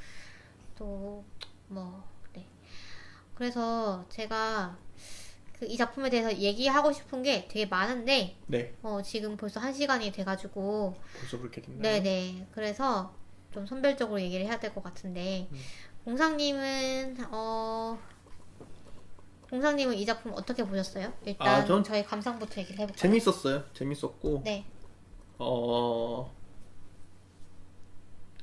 A: 또 뭐 그래서 제가 이 작품에 대해서 얘기하고 싶은 게 되게 많은데 지금 벌써 1시간이 돼가지고
B: 벌써 그렇게 됐나요?
A: 네네. 그래서 좀 선별적으로 얘기를 해야 될 것 같은데, 공상님은 공상님은 이 작품 어떻게 보셨어요? 일단 저희 감상부터 얘기를 해볼까요?
B: 재밌었어요. 재밌었고
A: 네.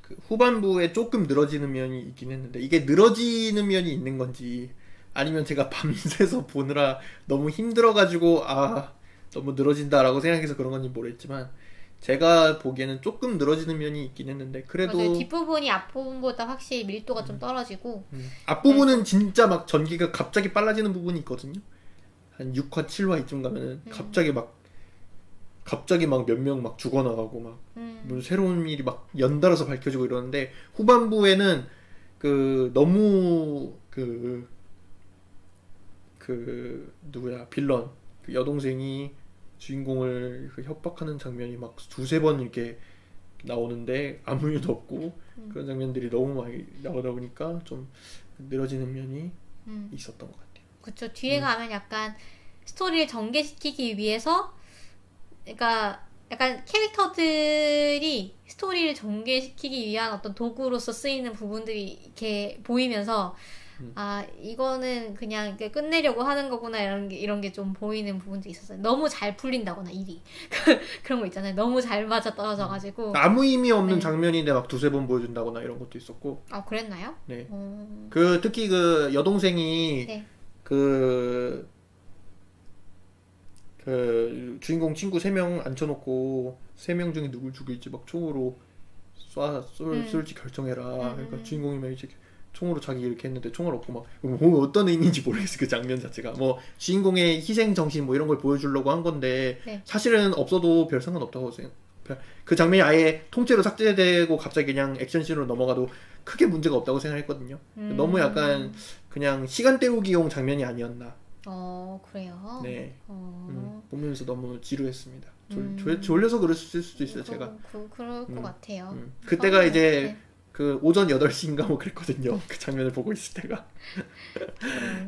B: 그 후반부에 조금 늘어지는 면이 있긴 했는데 이게 늘어지는 면이 있는 건지 아니면 제가 밤새서 보느라 너무 힘들어가지고 너무 늘어진다라고 생각해서 그런 건지 모르겠지만 제가 보기에는 조금 늘어지는 면이 있긴 했는데 그래도
A: 맞아요. 뒷부분이 앞부분보다 확실히 밀도가 좀 떨어지고
B: 앞부분은 진짜 막 전기가 갑자기 빨라지는 부분이 있거든요. 한 6화 7화 이쯤 가면은 갑자기 막 몇 명 막 죽어나가고 막 새로운 일이 막 연달아서 밝혀지고 이러는데 후반부에는 너무 누구야 빌런 그 여동생이 주인공을 협박하는 장면이 막 두세 번 이렇게 나오는데 아무 이유도 없고 그런 장면들이 너무 많이 나오다 보니까 좀 늘어지는 면이 있었던 것 같아요.
A: 그쵸. 뒤에 가면 약간 스토리를 전개시키기 위해서 그러니까 약간 캐릭터들이 스토리를 전개시키기 위한 어떤 도구로서 쓰이는 부분들이 이렇게 보이면서 이거는 그냥 끝내려고 하는 거구나 이런 게 좀 보이는 부분도 있었어요. 너무 잘 풀린다거나 일이 그런 거 있잖아요. 너무 잘 맞아 떨어져가지고
B: 아무 의미 없는 장면인데 막 두세 번 보여준다거나 이런 것도 있었고.
A: 그랬나요?
B: 네. 특히 그 여동생이
A: 네.
B: 그 주인공 친구 3명 앉혀놓고 3명 중에 누굴 죽일지 막 총으로 쏠지 결정해라. 그러니까 주인공이 막 이제 총으로 자기 이렇게 했는데 총을 얻고 막 어떤 의미인지 모르겠어 그 장면 자체가 뭐 주인공의 희생 정신 뭐 이런 걸 보여주려고 한 건데 사실은 없어도 별 상관없다고 생각. 그 장면이 아예 통째로 삭제되고 갑자기 그냥 액션씬으로 넘어가도 크게 문제가 없다고 생각했거든요. 너무 약간 그냥 시간 때우기용 장면이 아니었나.
A: 그래요?
B: 네. 보면서 너무 지루했습니다. 졸려서 그럴 수도 있어요, 제가.
A: 그럴 것 같아요.
B: 그때가 이제 그 오전 8시인가 뭐 그랬거든요. 그 장면을 보고 있을 때가.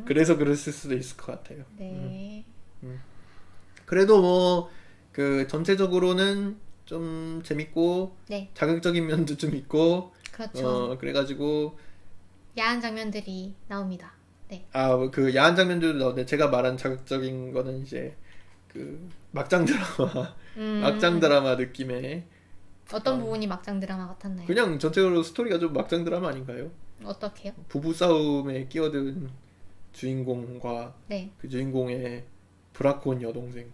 B: 그래서 그랬을 수도 있을 것 같아요.
A: 네.
B: 그래도 뭐 그 전체적으로는 좀 재밌고
A: 네.
B: 자극적인 면도 좀 있고
A: 그렇죠.
B: 그래가지고
A: 야한 장면들이 나옵니다. 네.
B: 그 야한 장면들도 나오는데 제가 말한 자극적인 거는 이제 그 막장 드라마 느낌의
A: 어떤 부분이 막장 드라마 같았나요?
B: 그냥 전체적으로 스토리가 좀 막장 드라마 아닌가요?
A: 어떻게요?
B: 부부 싸움에 끼어든 주인공과 그 주인공의 브라콘 여동생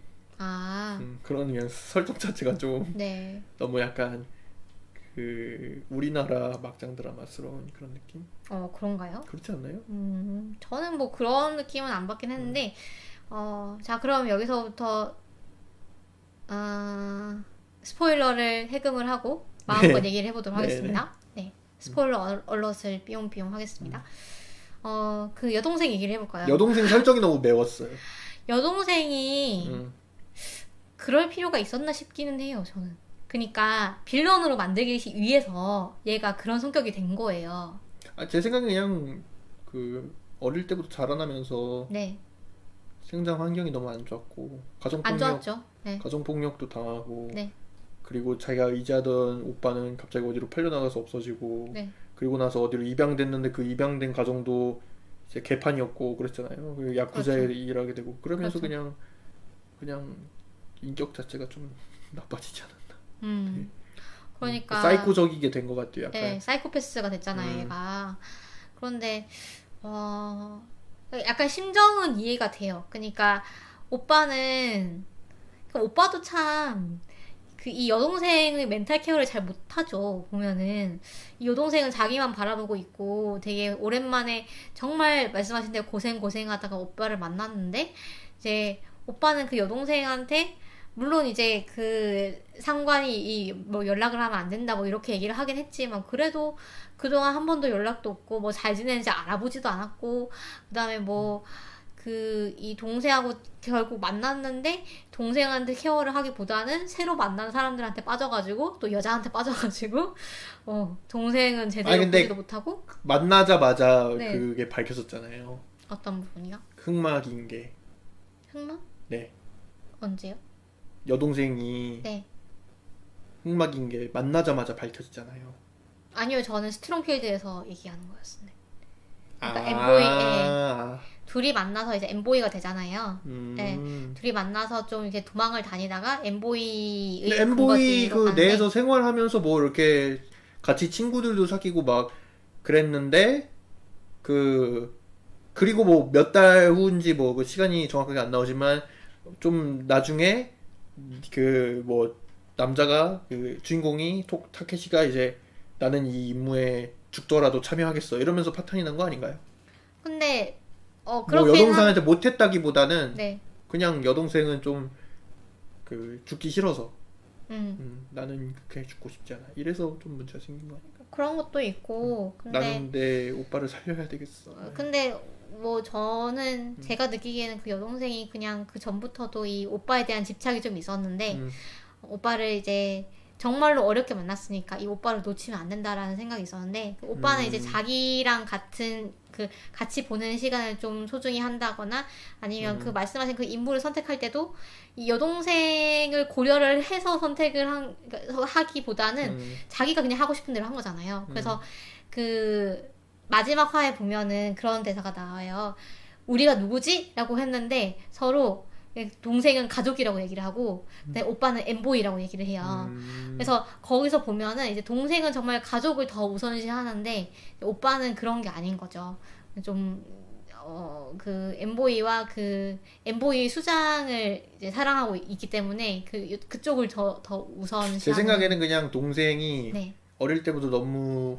B: 그런 그냥 설정 자체가 좀 너무 약간 그 우리나라 막장 드라마스러운 그런 느낌?
A: 그런가요?
B: 그렇지 않나요?
A: 저는 뭐 그런 느낌은 안 받긴 했는데 자 그럼 여기서부터 스포일러를 해금을 하고 마음껏 얘기를 해보도록 하겠습니다. 네. 스포일러 얼럿을 삐용삐용 하겠습니다. 그 여동생 얘기를 해볼까요?
B: 여동생 설정이 너무 매웠어요.
A: 여동생이 그럴 필요가 있었나 싶기는 해요, 저는. 그러니까 빌런으로 만들기 위해서 얘가 그런 성격이 된 거예요.
B: 제 생각엔 그냥 그 어릴 때부터 자라나면서 생장 환경이 너무 안 좋았고
A: 안 좋았죠.
B: 가정폭력도 당하고 그리고 자기가 의지하던 오빠는 갑자기 어디로 팔려나가서 없어지고 그리고 나서 어디로 입양됐는데 그 입양된 가정도 이제 개판이었고 그랬잖아요. 그리고 야쿠자에 일하게 되고 그러면서 그냥 인격 자체가 좀 나빠지지 않았나.
A: 그러니까
B: 사이코적이게 된 것 같아요. 약간.
A: 사이코패스가 됐잖아요, 얘가. 그런데 약간 심정은 이해가 돼요. 그러니까 오빠도 참 이 여동생의 멘탈 케어를 잘 못하죠. 보면은 이 여동생은 자기만 바라보고 있고 되게 오랜만에 정말 말씀하신 대로 고생하다가 오빠를 만났는데 이제 오빠는 그 여동생한테 물론 이제 그 상관이 뭐 연락을 하면 안 된다 뭐 이렇게 얘기를 하긴 했지만 그래도 그동안 한 번도 연락도 없고 뭐 잘 지내는지 알아보지도 않았고 그다음에 뭐 이 동생하고 결국 만났는데 동생한테 케어를 하기보다는 새로 만난 사람들한테 빠져가지고 또 여자한테 빠져가지고 동생은 제대로 보지도 못하고
B: 만나자마자 그게 밝혀졌잖아요.
A: 어떤 부분이요?
B: 흑막인 게.
A: 흑막?
B: 네.
A: 언제요?
B: 여동생이 흑막인 게 만나자마자 밝혀지잖아요.
A: 아니요, 저는 스트롱필드에서 얘기하는 거였는데. 그러니까 엠보이 둘이 만나서 이제 엠보이가 되잖아요. 네, 둘이 만나서 좀 이렇게 도망을 다니다가 엠보이의
B: 엠보이 그 내에서 생활하면서 뭐 이렇게 같이 친구들도 사귀고 막 그랬는데 그리고 뭐 몇 달 후인지 뭐 그 시간이 정확하게 안 나오지만 좀 나중에 그 뭐 남자가 그 주인공이 타케시가 이제 나는 이 임무에 죽더라도 참여하겠어 이러면서 파탄이 난 거 아닌가요?
A: 근데
B: 뭐 여동생한테 못했다기보다는 네. 그냥 여동생은 좀 그 죽기 싫어서 나는 그렇게 죽고 싶지 않아 이래서 좀 문제가 생긴 거 아닐까?
A: 그런 것도 있고 근데
B: 나는 내 오빠를 살려야 되겠어.
A: 근데 뭐 저는 제가 느끼기에는 그 여동생이 그냥 그 전부터도 이 오빠에 대한 집착이 좀 있었는데 오빠를 이제 정말로 어렵게 만났으니까 이 오빠를 놓치면 안 된다라는 생각이 있었는데 그 오빠는 이제 자기랑 같은 그 같이 보내는 시간을 좀 소중히 한다거나 아니면 그 말씀하신 그 인물을 선택할 때도 이 여동생을 고려를 해서 선택을 하기보다는 자기가 그냥 하고 싶은 대로 한 거잖아요. 그래서 그 마지막 화에 보면은 그런 대사가 나와요. 우리가 누구지? 라고 했는데 서로 동생은 가족이라고 얘기를 하고 오빠는 엠보이라고 얘기를 해요. 그래서 거기서 보면은 이제 동생은 정말 가족을 더 우선시하는데 오빠는 그런 게 아닌 거죠. 좀 그 엠보이와 그 엠보이 수장을 이제 사랑하고 있기 때문에 그쪽을 더 우선시하는.
B: 제 생각에는 그냥 동생이 네. 어릴 때부터 너무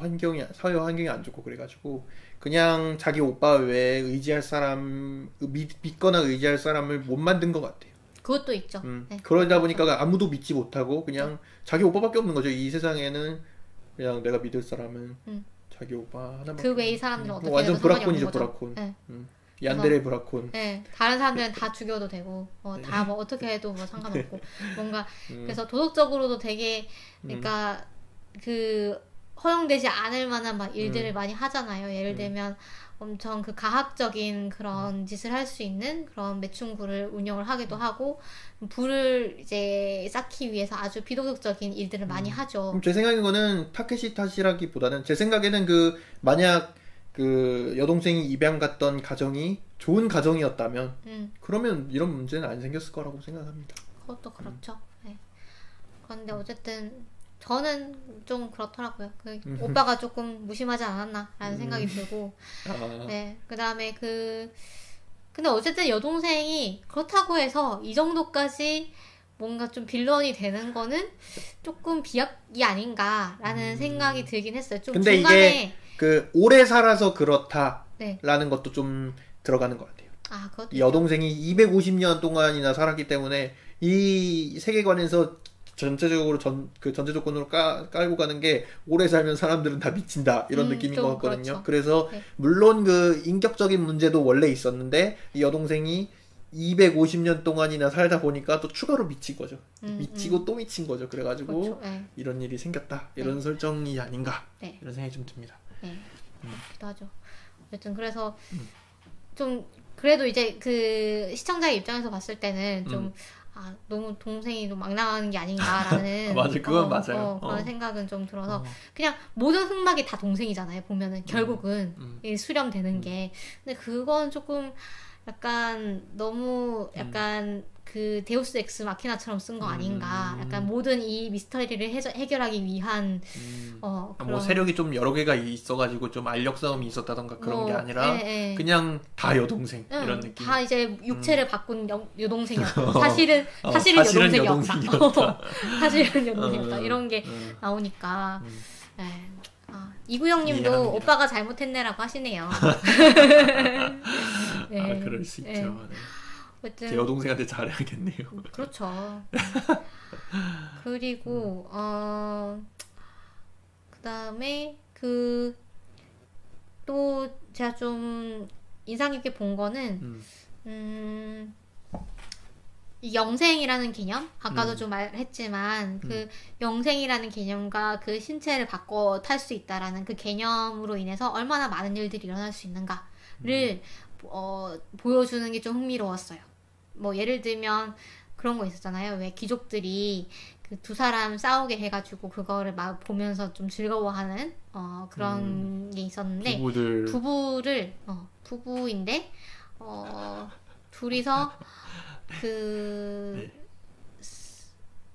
B: 사회 환경이 안 좋고 그래가지고 그냥 자기 오빠 외에 의지할 사람 믿거나 의지할 사람을 못 만든 것 같아요.
A: 그것도 있죠.
B: 네. 그러다 보니까 아무도 믿지 못하고 그냥 자기 오빠밖에 없는 거죠. 이 세상에는 그냥 내가 믿을 사람은 자기 오빠 하나만.
A: 그 외의 사람들은 어떻게
B: 완전 브라콘이죠, 브라콘.
A: 네.
B: 얀데레 브라콘.
A: 네, 다른 사람들은 다 죽여도 되고, 다 뭐 어떻게 해도 뭐 상관없고, 뭔가 그래서 도덕적으로도 되게, 그러니까 그 허용되지 않을 만한 막 일들을 많이 하잖아요. 예를 들면 엄청 그 가학적인 그런 짓을 할 수 있는 그런 매춘구를 운영을 하기도 하고 불을 이제 쌓기 위해서 아주 비도덕적인 일들을 많이 하죠.
B: 제 생각에는 타케시 탓이라기보다는 제 생각에는 그 만약 그 여동생이 입양 갔던 가정이 좋은 가정이었다면 그러면 이런 문제는 안 생겼을 거라고 생각합니다.
A: 그것도 그렇죠. 네. 그런데 어쨌든 저는 좀 그렇더라고요. 오빠가 조금 무심하지 않았나라는 생각이 들고, 네. 그 다음에 근데 어쨌든 여동생이 그렇다고 해서 이 정도까지 뭔가 좀 빌런이 되는 거는 조금 비약이 아닌가라는 생각이 들긴 했어요. 좀
B: 근데
A: 중간에
B: 이게 오래 살아서 그렇다라는 것도 좀 들어가는 것 같아요.
A: 그것도
B: 이 여동생이 250년 동안이나 살았기 때문에 이 세계관에서 전체적으로 전제 조건으로 깔고 가는 게 오래 살면 사람들은 다 미친다 이런 느낌인 것 같거든요.
A: 그렇죠.
B: 그래서
A: 네.
B: 물론 그 인격적인 문제도 원래 있었는데 이 여동생이 250년 동안이나 살다 보니까 또 추가로 미친 거죠. 미치고 또 미친 거죠. 그래가지고
A: 그렇죠. 네.
B: 이런 일이 생겼다. 이런 설정이 아닌가
A: 네.
B: 이런 생각이 좀 듭니다.
A: 네, 그렇기도 하죠. 어쨌든 그래서 좀 그래도 이제 그 시청자의 입장에서 봤을 때는 좀 너무 동생이 좀 막 나가는 게 아닌가라는
B: 맞아, 그건 맞아요.
A: 그런 생각은 좀 들어서 그냥 모든 흑막이 다 동생이잖아요. 보면은 결국은 수렴되는 게 근데 그건 조금 약간 너무 약간 그 데우스 엑스 마키나처럼 쓴 거 아닌가. 약간 모든 이 미스터리를 해결하기 위한
B: 그런 뭐 세력이 좀 여러 개가 있어가지고 좀 알력 싸움이 있었다던가 그런 게 아니라 그냥 다 여동생 이런 느낌.
A: 다 이제 육체를 바꾼 여동생이었다. 사실은 여동생이었다. 사실은 여동생이었다. 이런 게 나오니까. 이구영님도
B: 이해합니다.
A: 오빠가 잘못했네라고 하시네요.
B: 네. 그럴 수 있죠. 네.
A: 어쨌든
B: 제 여동생한테 잘해야겠네요.
A: 그렇죠. 그리고 그다음에 또 제가 좀 인상 깊게 본 거는 이 영생이라는 개념 아까도 좀 말했지만 그 영생이라는 개념과 그 신체를 바꿔 탈 수 있다라는 그 개념으로 인해서 얼마나 많은 일들이 일어날 수 있는가를 보여주는 게 좀 흥미로웠어요. 뭐 예를 들면 그런 거 있었잖아요. 왜 귀족들이 그 두 사람 싸우게 해가지고 그거를 막 보면서 좀 즐거워하는 그런 게 있었는데 부부인데 둘이서 그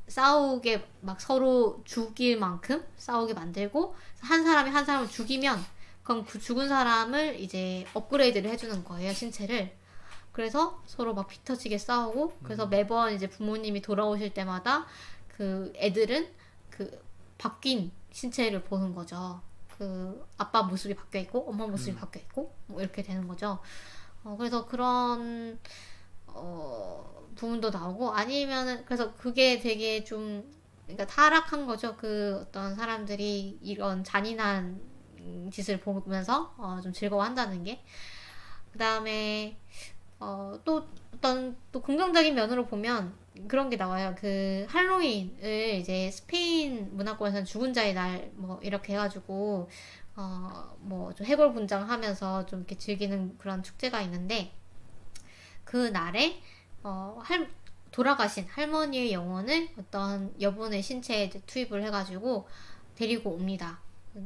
A: 싸우게 막 서로 죽일 만큼 싸우게 만들고 한 사람이 한 사람을 죽이면 그럼 그 죽은 사람을 이제 업그레이드를 해주는 거예요, 신체를. 그래서 서로 막 피터지게 싸우고 그래서 매번 이제 부모님이 돌아오실 때마다 그 애들은 그 바뀐 신체를 보는 거죠. 그 아빠 모습이 바뀌어 있고 엄마 모습이 바뀌어 있고 뭐 이렇게 되는 거죠. 그래서 그런 부분도 나오고 아니면은 그래서 그게 되게 좀 그러니까 타락한 거죠. 그 어떤 사람들이 이런 잔인한 짓을 보면서 좀 즐거워한다는 게. 그다음에 또 어떤 또 긍정적인 면으로 보면 그런 게 나와요. 그 할로윈을 이제 스페인 문화권에서는 죽은 자의 날 뭐 이렇게 해가지고 뭐 좀 해골분장하면서 좀 이렇게 즐기는 그런 축제가 있는데 그 날에 돌아가신 할머니의 영혼을 어떤 여분의 신체에 이제 투입을 해가지고 데리고 옵니다.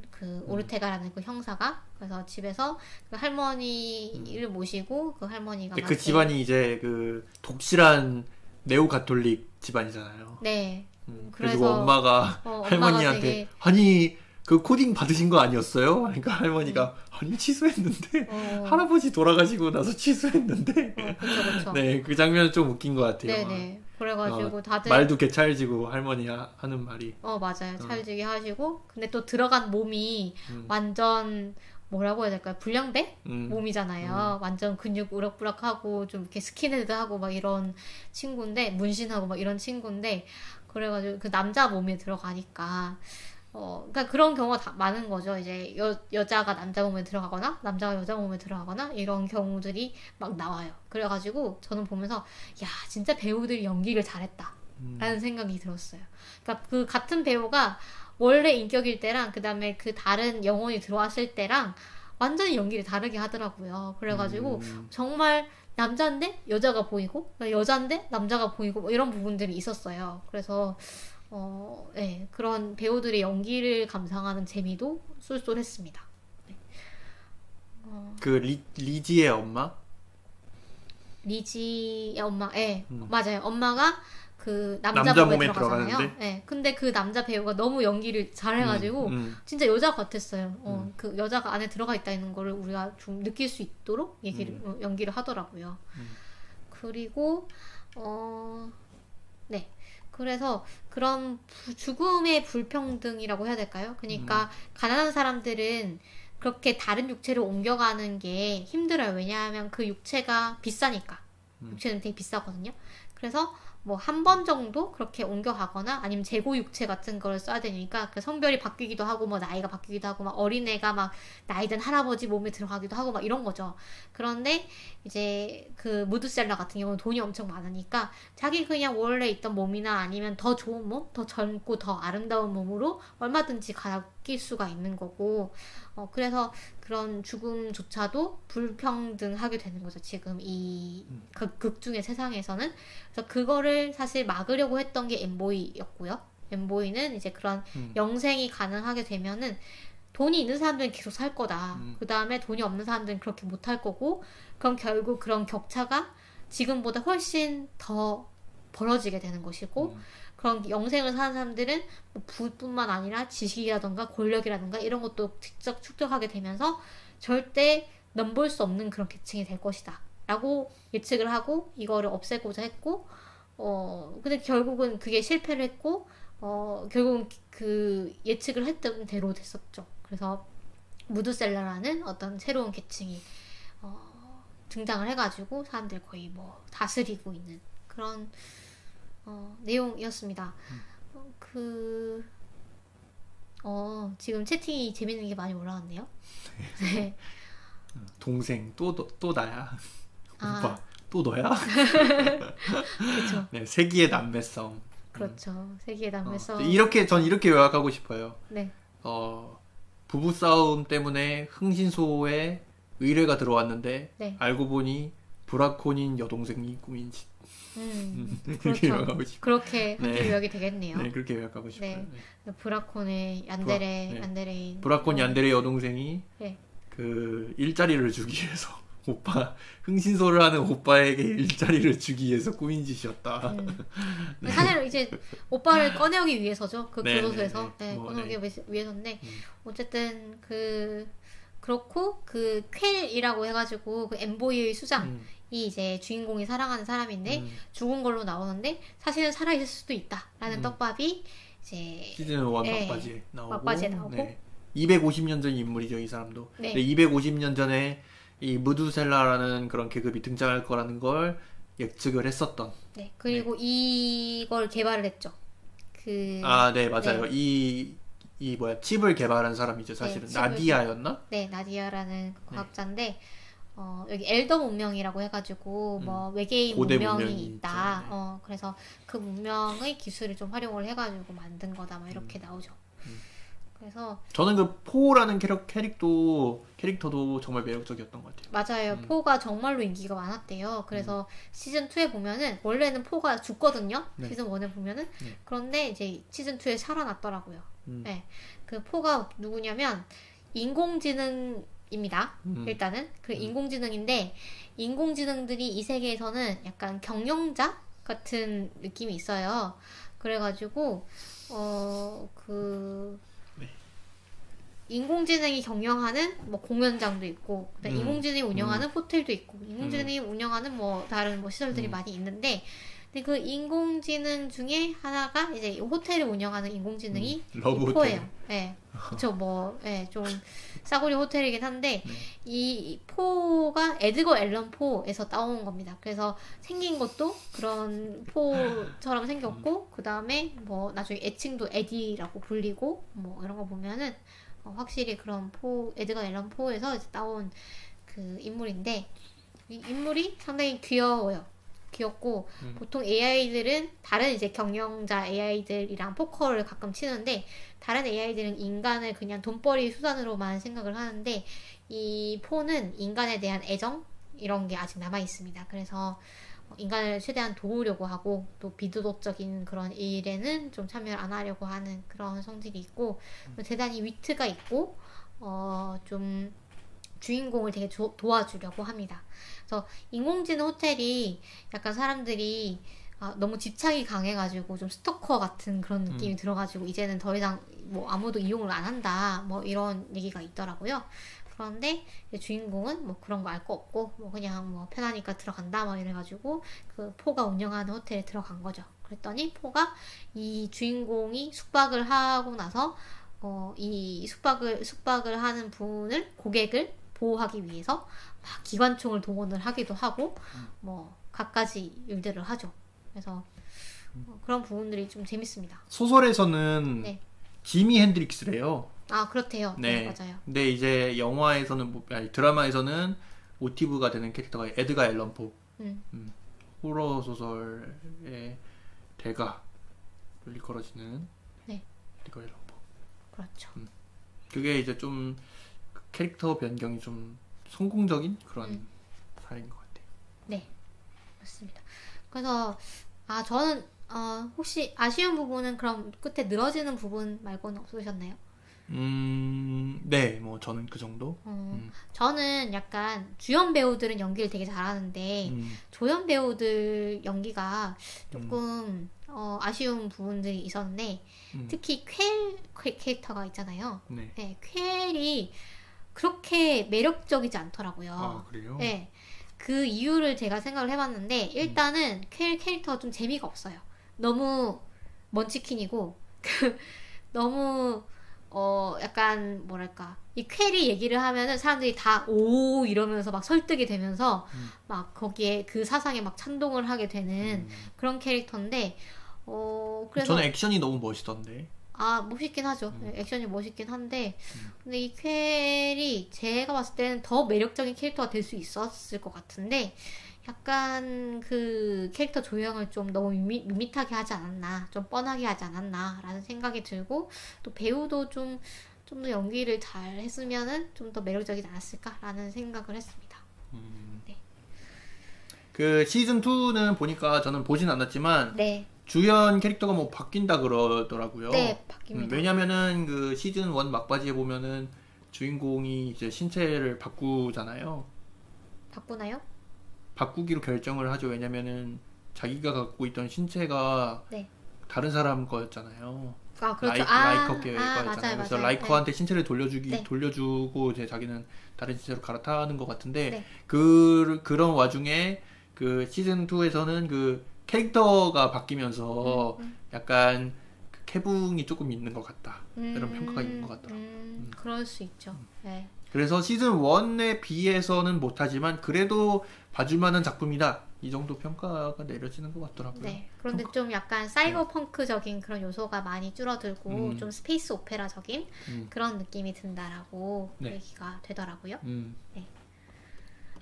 A: 그 오르테가라는 그 형사가. 그래서 집에서 그 할머니를 모시고 그 할머니가
B: 그 집안이 이제 그 독실한 네오 가톨릭 집안이잖아요.
A: 네.
B: 그래서 엄마가 할머니한테
A: 되게...
B: 아니 그 코딩 받으신 거 아니었어요? 그러니까 할머니가 아니 취소했는데 할아버지 돌아가시고 나서 취소했는데
A: 그쵸.
B: 네, 그 장면은 좀 웃긴 것 같아요.
A: 네네. 그래가지고 다들
B: 말도 개찰지고 할머니 하는 말이
A: 맞아요. 찰지게 하시고 근데 또 들어간 몸이 완전 뭐라고 해야 될까요? 불량배? 몸이잖아요. 완전 근육 우락부락하고 좀 이렇게 스킨헤드하고 막 이런 친구인데 문신하고 막 이런 친구인데 그래가지고 그 남자 몸에 들어가니까 그러니까 그런 경우가 다 많은 거죠. 이제 여자가 남자 몸에 들어가거나 남자가 여자 몸에 들어가거나 이런 경우들이 막 나와요. 그래가지고 저는 보면서 야 진짜 배우들이 연기를 잘했다 라는 생각이 들었어요. 그러니까 그 같은 배우가 원래 인격일 때랑 그 다음에 그 다른 영혼이 들어왔을 때랑 완전히 연기를 다르게 하더라고요. 그래가지고 정말 남자인데 여자가 보이고 여자인데 남자가 보이고 뭐 이런 부분들이 있었어요. 그래서 네, 그런 배우들의 연기를 감상하는 재미도 쏠쏠했습니다. 네.
B: 그 리지의 엄마?
A: 리지의 엄마, 맞아요. 엄마가 그 남자 몸에 들어가잖아요. 네, 근데 그 남자 배우가 너무 연기를 잘해가지고 진짜 여자 같았어요. 그 여자가 안에 들어가 있다는 거를 우리가 좀 느낄 수 있도록 연기를 하더라고요. 그리고 네. 그래서 그런 죽음의 불평등이라고 해야 될까요? 그러니까 가난한 사람들은 그렇게 다른 육체를 옮겨가는 게 힘들어요. 왜냐하면 그 육체가 비싸니까. 육체는 되게 비싸거든요. 그래서 뭐 한 번 정도 그렇게 옮겨가거나 아니면 재고 육체 같은 걸 써야 되니까 그 성별이 바뀌기도 하고 뭐 나이가 바뀌기도 하고 막 어린애가 막 나이든 할아버지 몸에 들어가기도 하고 막 이런 거죠. 그런데 이제 그 무드셀러 같은 경우는 돈이 엄청 많으니까 자기 그냥 원래 있던 몸이나 아니면 더 좋은 몸, 더 젊고 더 아름다운 몸으로 얼마든지 바뀔 수가 있는 거고 그래서 그런 죽음조차도 불평등하게 되는 거죠. 지금 이 극 중의 세상에서는. 그래서 그거를 사실 막으려고 했던 게 엠보이였고요. 엠보이는 이제 그런 영생이 가능하게 되면은 돈이 있는 사람들은 계속 살 거다. 그 다음에 돈이 없는 사람들은 그렇게 못 할 거고 그럼 결국 그런 격차가 지금보다 훨씬 더 벌어지게 되는 것이고 그런 영생을 사는 사람들은 뭐 부뿐만 아니라 지식이라던가 권력이라던가 이런 것도 직접 축적하게 되면서 절대 넘볼 수 없는 그런 계층이 될 것이다 라고 예측을 하고 이거를 없애고자 했고 근데 결국은 그게 실패를 했고 결국은 그 예측을 했던 대로 됐었죠. 그래서 무드셀러라는 어떤 새로운 계층이 등장을 해가지고 사람들 거의 뭐 다스리고 있는 그런 내용이었습니다. 지금 채팅이 재밌는 게 많이 올라왔네요. 네.
B: 동생 또 나야. 오빠 또 너야?
A: 그렇죠.
B: 네, 세기의 남매성.
A: 그렇죠. 세기의 남매성.
B: 전 이렇게 요약하고 싶어요.
A: 네.
B: 부부 싸움 때문에 흥신소에 의뢰가 들어왔는데
A: 네.
B: 알고 보니 브라콘인 여동생이 꾸민 짓.
A: 그렇죠.
B: 요약하고 싶어요.
A: 그렇게 한줄 요약이 되겠네요.
B: 네, 그렇게 요약하고 싶어요.
A: 네. 브라콘의 얀데레인.
B: 브라콘 얀데레 여동생이
A: 네.
B: 그 일자리를 주기 위해서 오빠 흥신소를 하는 오빠에게 일자리를 주기 위해서 꾸민 짓이었다.
A: 사실 이제 오빠를 꺼내오기 위해서죠. 그
B: 네,
A: 교도소에서
B: 네.
A: 꺼내오기 위해서인데 어쨌든 그렇고 그 퀼이라고 해가지고 그 엠보이의 수장이 이제 주인공이 사랑하는 사람인데 죽은 걸로 나오는데 사실은 살아있을 수도 있다라는 떡밥이 이제
B: 시즌 1 막바지에 나오고,
A: 막바지에 나오고.
B: 네. 250년 전 인물이죠, 이 사람도.
A: 네.
B: 250년 전에 이 무두셀라라는 그런 계급이 등장할 거라는 걸 예측을 했었던.
A: 네. 그리고 이걸 개발을 했죠.
B: 네, 맞아요. 이 칩을 개발한 사람이죠, 사실은.
A: 네,
B: 나디아였나?
A: 네, 나디아라는 과학자인데 여기 엘더 문명이라고 해가지고 뭐 외계인 문명이 있다.
B: 있죠,
A: 그래서 그 문명의 기술을 좀 활용을 해가지고 만든 거다. 막 이렇게 나오죠. 그래서
B: 저는 그 포라는 캐릭터도 정말 매력적이었던 것 같아요.
A: 맞아요. 포가 정말로 인기가 많았대요. 그래서 시즌 2에 보면은 원래는 포가 죽거든요.
B: 네.
A: 시즌 1에 보면은
B: 네.
A: 그런데 이제 시즌 2에 살아났더라고요. 네, 그 포가 누구냐면 인공지능입니다. 일단은 그 인공지능인데 인공지능들이 이 세계에서는 약간 경영자 같은 느낌이 있어요. 그래가지고 인공지능이 경영하는 뭐 공연장도 있고, 인공지능이 운영하는 호텔도 있고, 인공지능이 운영하는 뭐 다른 뭐 시설들이 많이 있는데, 근데 그 인공지능 중에 하나가 이제 호텔을 운영하는 인공지능이
B: 러브
A: 포예요. 네, 그쵸 좀 싸구려 호텔이긴 한데 이 포가 에드거 앨런 포에서 따온 겁니다. 그래서 생긴 것도 그런 포처럼 생겼고, 그 다음에 뭐 나중에 애칭도 에디라고 불리고 뭐 이런 거 보면은. 확실히 그런 에드거 앨런 포에서 이제 따온 그 인물인데, 이 인물이 상당히 귀여워요. 귀엽고, 보통 AI들은, 다른 이제 경영자 AI들이랑 포커를 가끔 치는데, 다른 AI들은 인간을 그냥 돈벌이 수단으로만 생각을 하는데, 이 포는 인간에 대한 애정? 이런 게 아직 남아있습니다. 그래서, 인간을 최대한 도우려고 하고 또 비도덕적인 그런 일에는 좀 참여를 안 하려고 하는 그런 성질이 있고 대단히 위트가 있고 좀 주인공을 되게 도와주려고 합니다. 그래서 인공지능 호텔이 약간 사람들이 너무 집착이 강해가지고 좀 스토커 같은 그런 느낌이 들어가지고 이제는 더 이상 뭐 아무도 이용을 안 한다 뭐 이런 얘기가 있더라고요. 그런데 주인공은 뭐 그런 거 알 거 없고 뭐 그냥 뭐 편하니까 들어간다 막 이래가지고 그 포가 운영하는 호텔에 들어간 거죠. 그랬더니 포가 이 주인공이 숙박을 하고 나서 이 숙박을 하는 분을 고객을 보호하기 위해서 막 기관총을 동원을 하기도 하고 뭐 갖가지 일들을 하죠. 그래서 그런 부분들이 좀 재밌습니다.
B: 소설에서는 지미 핸드릭스래요.
A: 그렇대요. 네, 맞아요.
B: 근데 이제 영화에서는 드라마에서는 모티브가 되는 캐릭터가 에드가 앨런 포. 호러 소설의 대가를 일컬어지는 에드가 앨런 포.
A: 그렇죠.
B: 그게 이제 좀 캐릭터 변경이 좀 성공적인 그런 사례인 것 같아요. 네,
A: 맞습니다. 그래서 저는 혹시 아쉬운 부분은 그럼 끝에 늘어지는 부분 말고는 없으셨나요?
B: 네, 뭐 저는 그 정도.
A: 저는 약간 주연 배우들은 연기를 되게 잘하는데 조연 배우들 연기가 조금 아쉬운 부분들이 있었는데 특히 퀼 캐릭터가 있잖아요. 네, 퀼이 그렇게 매력적이지 않더라고요.
B: 그래요?
A: 네, 그 이유를 제가 생각을 해봤는데 일단은 퀼 캐릭터가 좀 재미가 없어요. 너무 먼치킨이고 너무 약간 뭐랄까 이 퀼이 얘기를 하면은 사람들이 다 오 이러면서 막 설득이 되면서 막 거기에 그 사상에 막 찬동을 하게 되는 그런 캐릭터인데 그래서
B: 저는 액션이 너무 멋있던데.
A: 멋있긴 하죠. 액션이 멋있긴 한데 근데 이 퀼이 제가 봤을 때는 더 매력적인 캐릭터가 될 수 있었을 것 같은데 약간 그 캐릭터 조형을 좀 너무 밋밋하게 하지 않았나, 좀 뻔하게 하지 않았나 라는 생각이 들고 또 배우도 좀 더 연기를 잘 했으면은 좀 더 매력적이지 않았을까 라는 생각을 했습니다. 네.
B: 그 시즌 2는 보니까 저는 보진 않았지만 주연 캐릭터가 뭐 바뀐다 그러더라고요.
A: 네, 바뀝니다.
B: 왜냐면은 그 시즌 1 막바지에 보면은 주인공이 이제 신체를 바꾸잖아요.
A: 바꾸나요?
B: 바꾸기로 결정을 하죠. 왜냐면은 자기가 갖고 있던 신체가
A: 네.
B: 다른 사람 거였잖아요.
A: 아, 그렇죠.
B: 라이커 계획이잖아요.
A: 맞아요,
B: 그래서
A: 맞아요.
B: 라이커한테
A: 네.
B: 신체를
A: 네.
B: 돌려주고 이제 자기는 다른 신체로 갈아타는 것 같은데
A: 네.
B: 그런 와중에 그 시즌 2에서는 그 캐릭터가 바뀌면서 약간 그 캐붕이 조금 있는 것 같다. 이런 평가가 있는 것 같더라고요.
A: 그럴 수 있죠. 네.
B: 그래서 시즌 1에 비해서는 못하지만 그래도 봐줄만한 작품이다. 이 정도 평가가 내려지는 것 같더라고요.
A: 네. 그런데 좀 약간 사이버펑크적인 그런 요소가 많이 줄어들고 좀 스페이스 오페라적인 그런 느낌이 든다라고
B: 네.
A: 얘기가 되더라고요.
B: 네.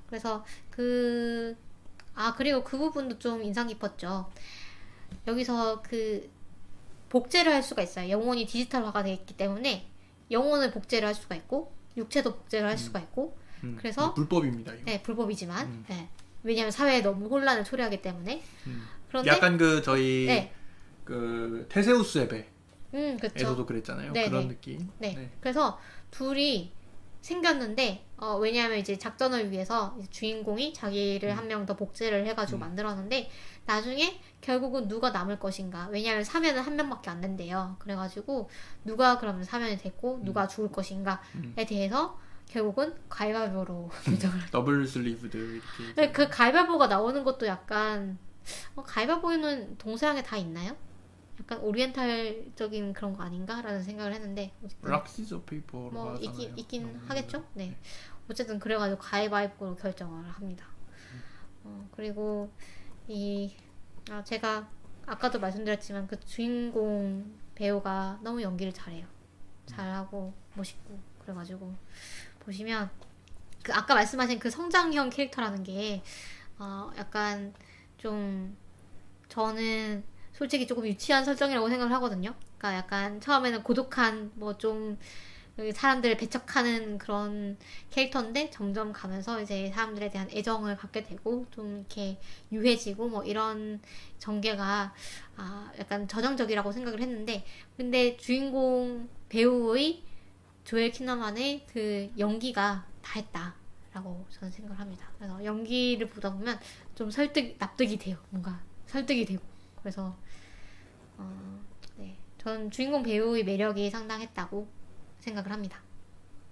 A: 그래서 그리고 그 부분도 좀 인상 깊었죠. 여기서 그 복제를 할 수가 있어요. 영혼이 디지털화가 되어 있기 때문에 영혼을 복제를 할 수가 있고 육체도 복제를 할 수가 있고 그래서
B: 불법입니다. 이거.
A: 네, 불법이지만 네. 왜냐하면 사회에 너무 혼란을 초래하기 때문에 그런데
B: 약간 그 저희
A: 네.
B: 그 테세우스의
A: 그쵸.
B: 배에서도 그랬잖아요.
A: 네,
B: 그런
A: 네.
B: 느낌.
A: 네.
B: 네.
A: 그래서 둘이 생겼는데 왜냐하면 이제 작전을 위해서 이제 주인공이 자기를 한 명 더 복제를 해가지고 만들었는데 나중에 결국은 누가 남을 것인가. 왜냐하면 사면은 한 명밖에 안 된대요. 그래가지고 누가 그러면 사면이 됐고 누가 죽을 것인가에 대해서 결국은 가위바위보로 결정을.
B: 더블 슬리브드 이렇게.
A: 근데 그 가위바위보가 나오는 것도 약간 가위바위보는 동서양에 다 있나요? 약간 오리엔탈적인 그런 거 아닌가라는 생각을 했는데
B: 락 시저 페이퍼로
A: 뭐 있긴 하겠죠. 네. 어쨌든 그래가지고 가위바위보로 결정을 합니다. 그리고 제가 아까도 말씀드렸지만 그 주인공 배우가 너무 연기를 잘해요. 잘하고 멋있고 그래가지고 보시면 그 아까 말씀하신 그 성장형 캐릭터라는 게 약간 좀 저는 솔직히 조금 유치한 설정이라고 생각을 하거든요. 그러니까 약간 처음에는 고독한 뭐 좀 사람들을 배척하는 그런 캐릭터인데 점점 가면서 이제 사람들에 대한 애정을 갖게 되고 좀 이렇게 유해지고 뭐 이런 전개가 약간 전형적이라고 생각을 했는데 근데 주인공 배우의 조엘 키너만의 그 연기가 다 했다라고 저는 생각을 합니다. 그래서 연기를 보다 보면 좀 납득이 돼요. 뭔가 설득이 되고 그래서 네. 전 주인공 배우의 매력이 상당했다고 생각을 합니다.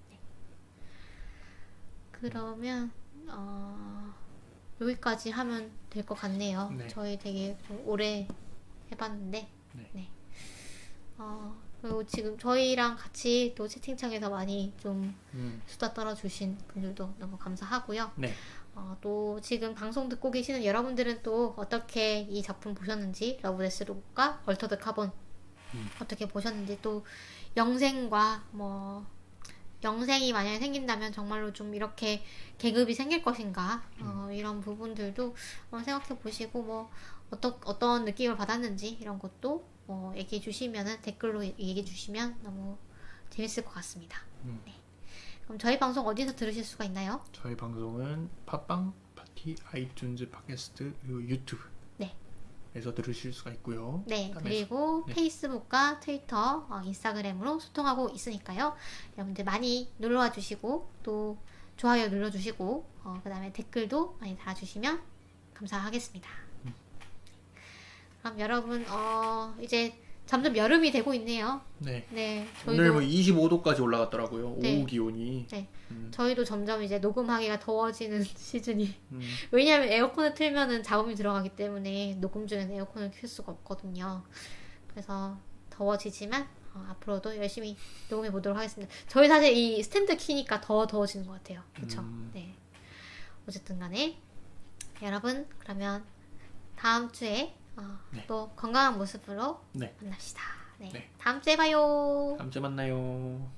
A: 네. 그러면 여기까지 하면 될 것 같네요.
B: 네.
A: 저희 되게 좀 오래 해봤는데 네. 그리고 지금 저희랑 같이 또 채팅창에서 많이 좀 수다 떨어주신 분들도 너무 감사하고요.
B: 네.
A: 또 지금 방송 듣고 계시는 여러분들은 또 어떻게 이 작품 보셨는지 러브데스룩과 얼터드 카본 어떻게 보셨는지 또 영생과 뭐 영생이 만약에 생긴다면 정말로 좀 이렇게 계급이 생길 것인가 이런 부분들도 생각해 보시고 뭐 어떤 느낌을 받았는지 이런 것도 얘기해 주시면은 댓글로 얘기해 주시면 너무 재밌을 것 같습니다. 네. 그럼 저희 방송 어디서 들으실 수가 있나요?
B: 저희 방송은 팟빵, 파티, 아이튠즈 팟캐스트 그리고 유튜브 에서 들으실 수가 있고요.
A: 네, 그리고 페이스북과 트위터, 인스타그램으로 소통하고 있으니까요. 여러분들 많이 놀러와 주시고 또 좋아요 눌러주시고 그 다음에 댓글도 많이 달아주시면 감사하겠습니다. 그럼 여러분 이제 점점 여름이 되고 있네요.
B: 네.
A: 네.
B: 오늘 뭐 25도까지 올라갔더라고요.
A: 네.
B: 오후 기온이.
A: 네. 저희도 점점 이제 녹음하기가 더워지는 시즌이. 왜냐하면 에어컨을 틀면은 잡음이 들어가기 때문에 녹음 중에는 에어컨을 켤 수가 없거든요. 그래서 더워지지만 앞으로도 열심히 녹음해 보도록 하겠습니다. 저희 사실 이 스탠드 키니까 더 더워지는 것 같아요. 그쵸? 네. 어쨌든 간에 여러분 그러면 다음 주에 또 건강한 모습으로 만납시다. 네. 다음 주에 봐요.
B: 다음 주에 만나요.